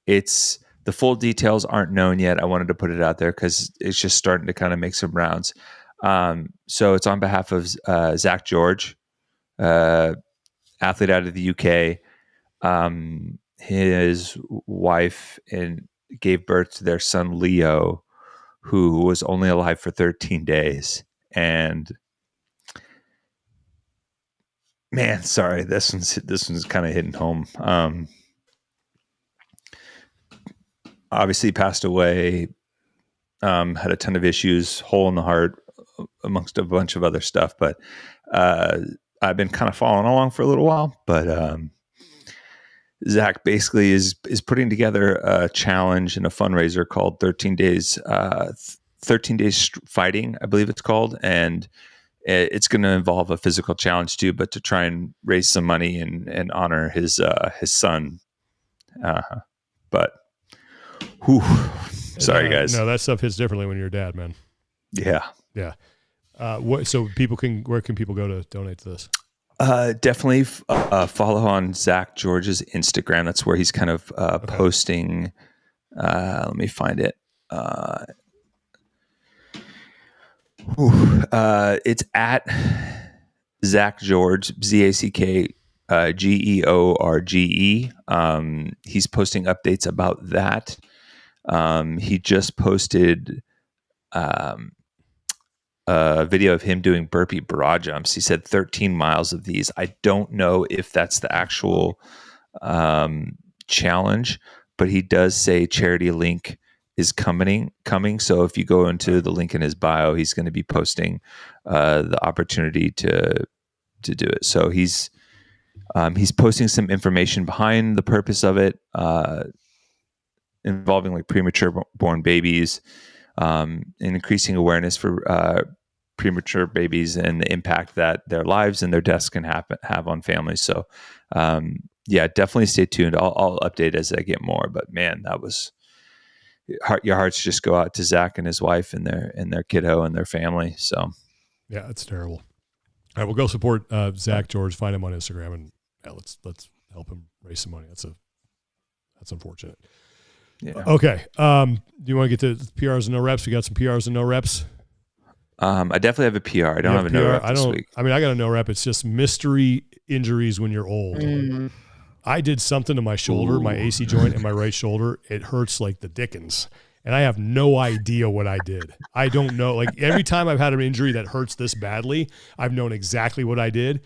it's the full details aren't known yet. I wanted to put it out there because it's just starting to kind of make some rounds. So it's on behalf of Zach George, athlete out of the UK. His wife gave birth to their son Leo, who was only alive for 13 days. And man, sorry, this one's kind of hitting home. Obviously passed away, had a ton of issues, hole in the heart, amongst a bunch of other stuff. But I've been kind of following along for a little while. But Zach basically is putting together a challenge and a fundraiser called 13 Days Fighting, I believe it's called. And it's going to involve a physical challenge too, but to try and raise some money and honor his son. But sorry, guys. No, that stuff hits differently when you're a dad, man. Yeah. Yeah. So where can people go to donate to this? Definitely follow on Zach George's Instagram. That's where he's kind of posting. Let me find it. It's at Zach George, ZACK GEORGE. He's posting updates about that. He just posted a video of him doing burpee broad jumps. He said 13 miles of these. I don't know if that's the actual challenge, but he does say charity link is coming. So if you go into the link in his bio, he's going to be posting the opportunity to do it. So he's posting some information behind the purpose of it, involving like premature born babies, and increasing awareness for premature babies and the impact that their lives and their deaths can have on families. So yeah, definitely stay tuned. I'll update as I get more, but man, that was your hearts just go out to Zach and his wife and their kiddo and their family. So yeah, it's terrible. All right, we'll go support Zach George. Find him on Instagram and let's help him raise some money. That's unfortunate. Yeah. Okay. Do you want to get to PRs and no reps? We got some PRs and no reps. I definitely have a PR. I don't have a no rep this week. I mean, I got a no rep. It's just mystery injuries when you're old. I did something to my shoulder, my AC joint and my right shoulder. It hurts like the dickens. And I have no idea what I did. I don't know. Like every time I've had an injury that hurts this badly, I've known exactly what I did.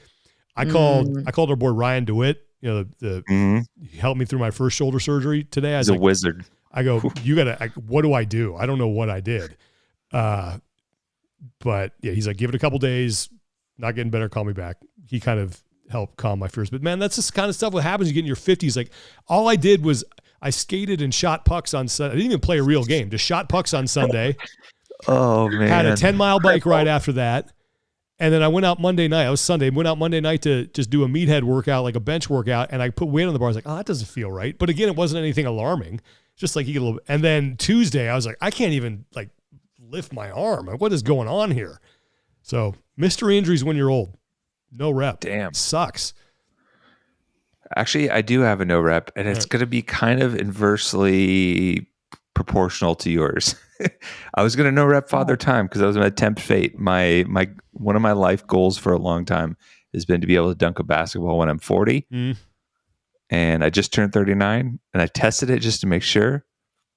I called our boy Ryan DeWitt. You know, he helped me through my first shoulder surgery today. He's a wizard. I go, what do I do? I don't know what I did. But yeah, he's like, give it a couple days, not getting better, call me back. He kind of helped calm my fears. But man, that's the kind of stuff that happens. You get in your 50s. Like all I did was I skated and shot pucks on Sunday. I didn't even play a real game, just shot pucks on Sunday. Oh man. Had a 10-mile bike ride after that. And then I went out Monday night. It was Sunday. Went out Monday night to just do a meathead workout, like a bench workout. And I put weight on the bar. I was like, oh, that doesn't feel right. But again, it wasn't anything alarming. Just like you get a little. And then Tuesday, I was like, I can't even like lift my arm. Like, what is going on here? So mystery injuries when you're old. No rep. Damn. It sucks. Actually, I do have a no rep, and it's going to be kind of inversely proportional to yours. I was going to no rep Father Time because I was going to tempt fate. My one of my life goals for a long time has been to be able to dunk a basketball when I'm 40. And I just turned 39, and I tested it just to make sure.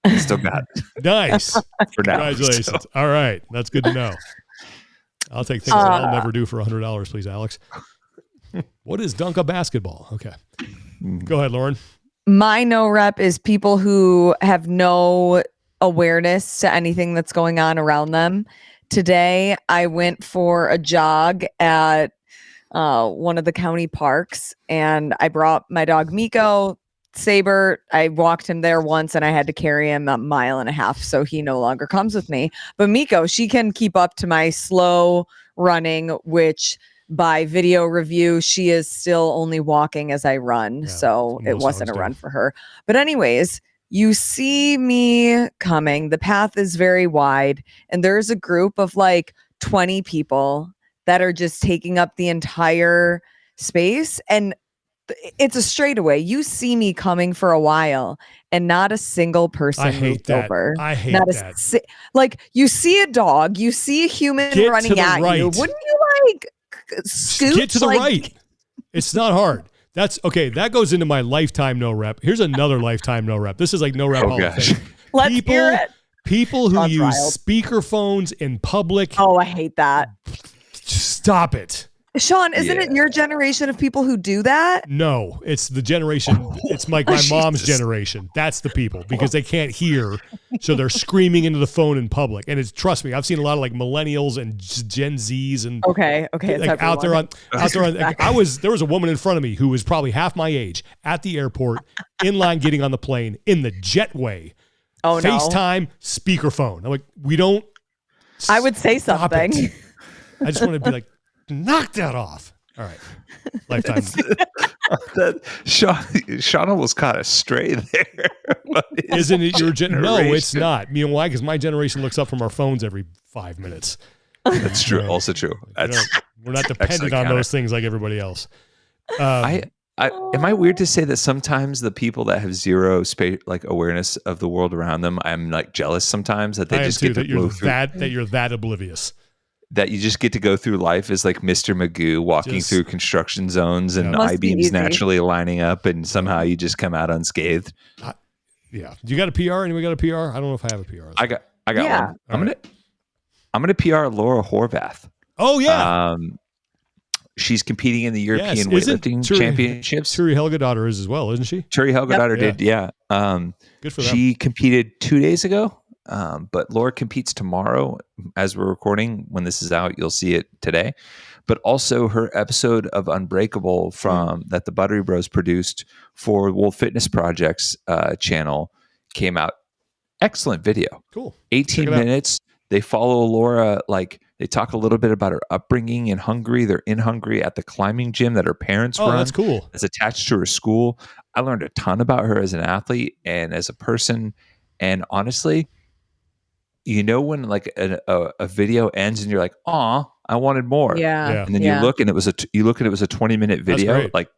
I still got it. Nice. For now. Congratulations. So. All right. That's good to know. I'll take things that I'll never do for $100, please, Alex. What is dunk a basketball? Okay. Go ahead, Lauren. My no rep is people who have no awareness to anything that's going on around them. Today, I went for a jog at one of the county parks, and I brought my dog Miko, Saber. I walked him there once, and I had to carry him 1.5 miles, so he no longer comes with me. But Miko, she can keep up to my slow running, which by video review, she is still only walking as I run. Yeah, so it wasn't a run for her. But anyways, you see me coming. The path is very wide, and there's a group of like 20 people that are just taking up the entire space. And it's a straightaway. You see me coming for a while, and not a single person moved over. I hate that. Like you see a dog, you see a human running at you. Wouldn't you like scoot? Get to the right. It's not hard. That's okay. That goes into my lifetime no rep. Here's another lifetime no rep. This is like no rep Hall of Fame. Let's hear it. People who use speakerphones in public. Oh, I hate that. Stop it. Sean, isn't it your generation of people who do that? No, it's the generation. It's like my mom's generation. That's the people because they can't hear. So they're screaming into the phone in public. And trust me, I've seen a lot of like millennials and Gen Zs and okay. Like out there on. Like, there was a woman in front of me who was probably half my age at the airport in line getting on the plane in the jetway. Oh, no. FaceTime, speakerphone. I'm like, we don't. I would say something. I just want to be like, knock that off. All right. Lifetime. Sean almost caught a stray there. Isn't it your generation? No, it's not. You know why? Because my generation looks up from our phones every 5 minutes. That's true. Also true. We're not dependent on those things like everybody else. Am I weird to say that sometimes the people that have zero like awareness of the world around them, I'm like jealous sometimes that they just get to blow through. That you're that oblivious. that you just get to go through life as like Mr. Magoo walking through construction zones and I-beams naturally lining up, and somehow you just come out unscathed. Yeah. You got a PR? Anybody got a PR? I don't know if I have a PR. I got one. I'm gonna PR Laura Horvath. Oh yeah. She's competing in the European weightlifting championships. Turi Helgadottir is as well, isn't she? Turi Helgadottir did, yeah. Good for them. She competed 2 days ago, but Laura competes tomorrow as we're recording. When this is out, you'll see it today. But also her episode of Unbreakable that the Buttery Bros produced for Wolf Fitness Project's channel came out. Excellent video. Cool. 18 minutes. They follow Laura, like they talk a little bit about her upbringing in Hungary. They're in Hungary at the climbing gym that her parents run. That's cool. It's attached to her school. I learned a ton about her as an athlete and as a person. And honestly, when like a video ends and you're like, "Aw, I wanted more." Yeah. And then you look and it was a 20-minute video. Like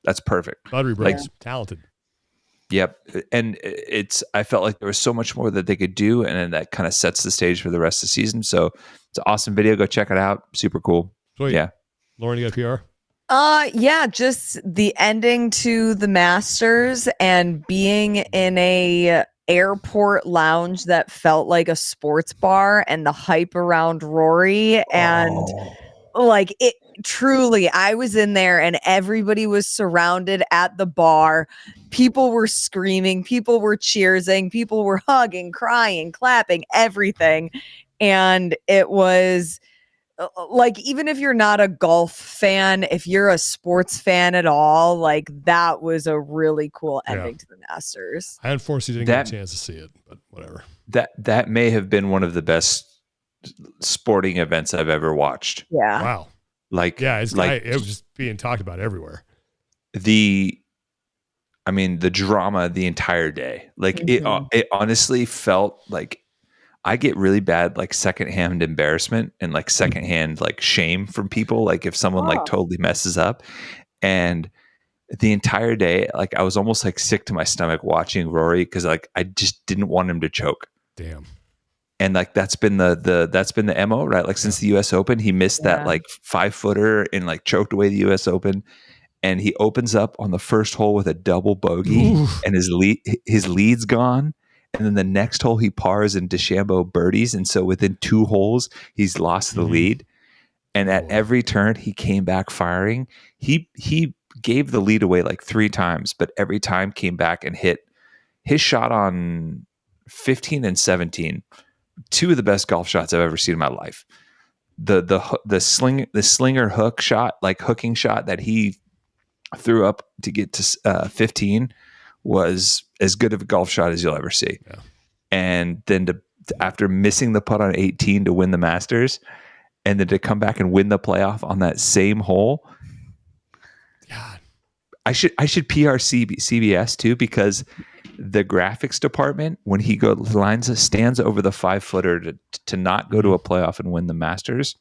that's perfect. Buttery Bros, talented. Yep. And I felt like there was so much more that they could do. And then that kind of sets the stage for the rest of the season. So it's an awesome video. Go check it out. Super cool. Sweet. Yeah. Lauren, you got a PR? Yeah, just the ending to the Masters and being in a airport lounge that felt like a sports bar and the hype around Rory and like it truly, I was in there and everybody was surrounded at the bar. People were screaming, people were cheering, people were hugging, crying, clapping, everything. And it was like, even if you're not a golf fan, if you're a sports fan at all, like that was a really cool ending to the Masters. I unfortunately didn't get a chance to see it, but whatever. That may have been one of the best sporting events I've ever watched. Yeah. Wow. Like, it was just being talked about everywhere. The drama the entire day. Like it honestly felt like I get really bad like secondhand embarrassment and like secondhand like shame from people. Like if someone like totally messes up, and the entire day, like I was almost like sick to my stomach watching Rory because like I just didn't want him to choke. Damn. And like that's been the MO, right? Like since the US Open, he missed that like 5-footer and like choked away the US Open. And he opens up on the first hole with a double bogey and his lead's gone. And then the next hole he pars and DeChambeau birdies. And so within 2 holes, he's lost the lead. And at every turn, he came back firing. He gave the lead away like 3 times, but every time came back and hit his shot on 15 and 17. 2 of the best golf shots I've ever seen in my life. The slinger hook shot, like hooking shot that he threw up to get to 15 was as good of a golf shot as you'll ever see. Yeah. And then after missing the putt on 18 to win the Masters, and then to come back and win the playoff on that same hole. God, I should PR CBS too, because the graphics department, when he stands over the 5-footer to not go to a playoff and win the Masters,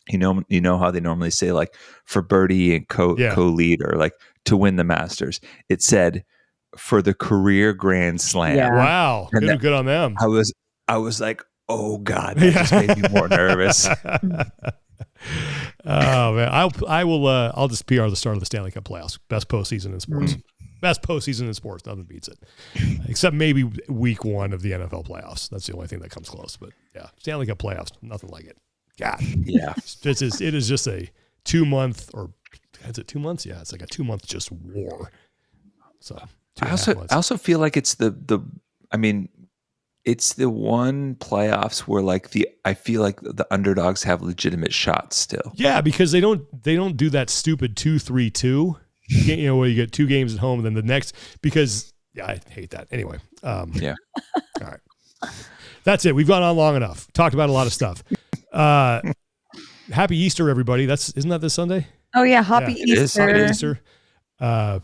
you know how they normally say like for birdie and co-lead or like to win the Masters. It said for the career Grand Slam. Yeah. Wow, good on them. I was like, oh God, that just made me more nervous. Oh man, I'll just PR the start of the Stanley Cup playoffs. Best postseason in sports. Best postseason in sports. Nothing beats it, except maybe week 1 of the NFL playoffs. That's the only thing that comes close. But yeah, Stanley Cup playoffs, nothing like it. God, yeah, it is just a 2-month, or is it 2 months? Yeah, it's like a 2-month just war. So I also feel like it's it's the one playoffs where like I feel like the underdogs have legitimate shots still. Yeah, because they don't do that stupid 2-3-2. Where you get 2 games at home and then the next, because I hate that. Anyway. Yeah. All right. That's it. We've gone on long enough. Talked about a lot of stuff. Happy Easter, everybody. Isn't that this Sunday? Oh yeah. Happy Easter. Happy Easter. I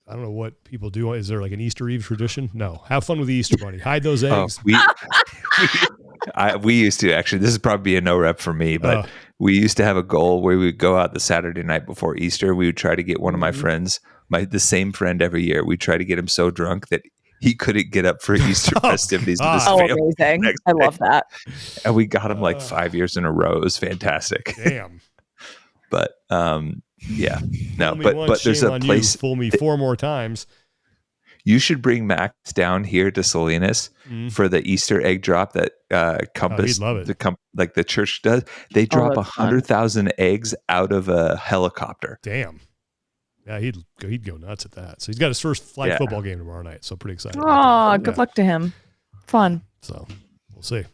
don't know what people do. Is there like an Easter Eve tradition? No. Have fun with the Easter Bunny. Hide those eggs. We used to, actually. This is probably a no rep for me, but we used to have a goal where we would go out the Saturday night before Easter. We would try to get one of my friends, the same friend every year. We'd try to get him so drunk that he couldn't get up for Easter festivities with his family. Amazing. I love that. And we got him like 5 years in a row. It was fantastic. Damn. But yeah, no, but there's a place. Fool me 4 more times. You should bring Max down here to Salinas for the Easter egg drop that Compass, like the church does. They drop 100,000 eggs out of a helicopter. Damn. Yeah, he'd go nuts at that. So he's got his first flag football game tomorrow night. So pretty excited. Oh, good luck to him. Fun. So we'll see.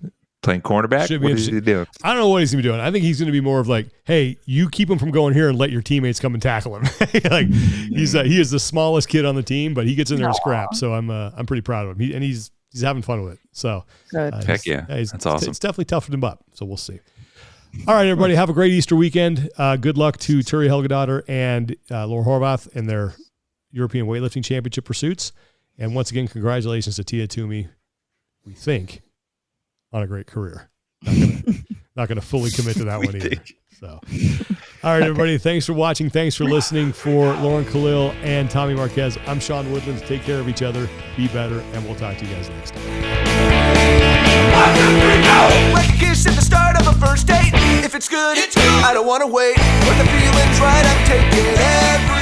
Playing cornerback? What is he doing? I don't know what he's going to be doing. I think he's going to be more of like, hey, you keep him from going here and let your teammates come and tackle him. Like he is the smallest kid on the team, but he gets in there and scraps. So I'm pretty proud of him. He's having fun with it. So heck yeah, that's awesome. It's definitely toughened him up. So we'll see. All right, everybody, have a great Easter weekend. Good luck to Turi Helgadottir and Laura Horvath in their European Weightlifting Championship pursuits. And once again, congratulations to Tia Toomey. We think on a great career. Not gonna fully commit to that one either. So, all right, everybody. Thanks for watching. Thanks for listening. For Lauren Khalil and Tommy Marquez, I'm Sean Woodlands. Take care of each other. Be better, and we'll talk to you guys next time. Like a kiss at the start of a first date. If it's good, it's good. I don't want to wait. When the feeling's right, I'm taking every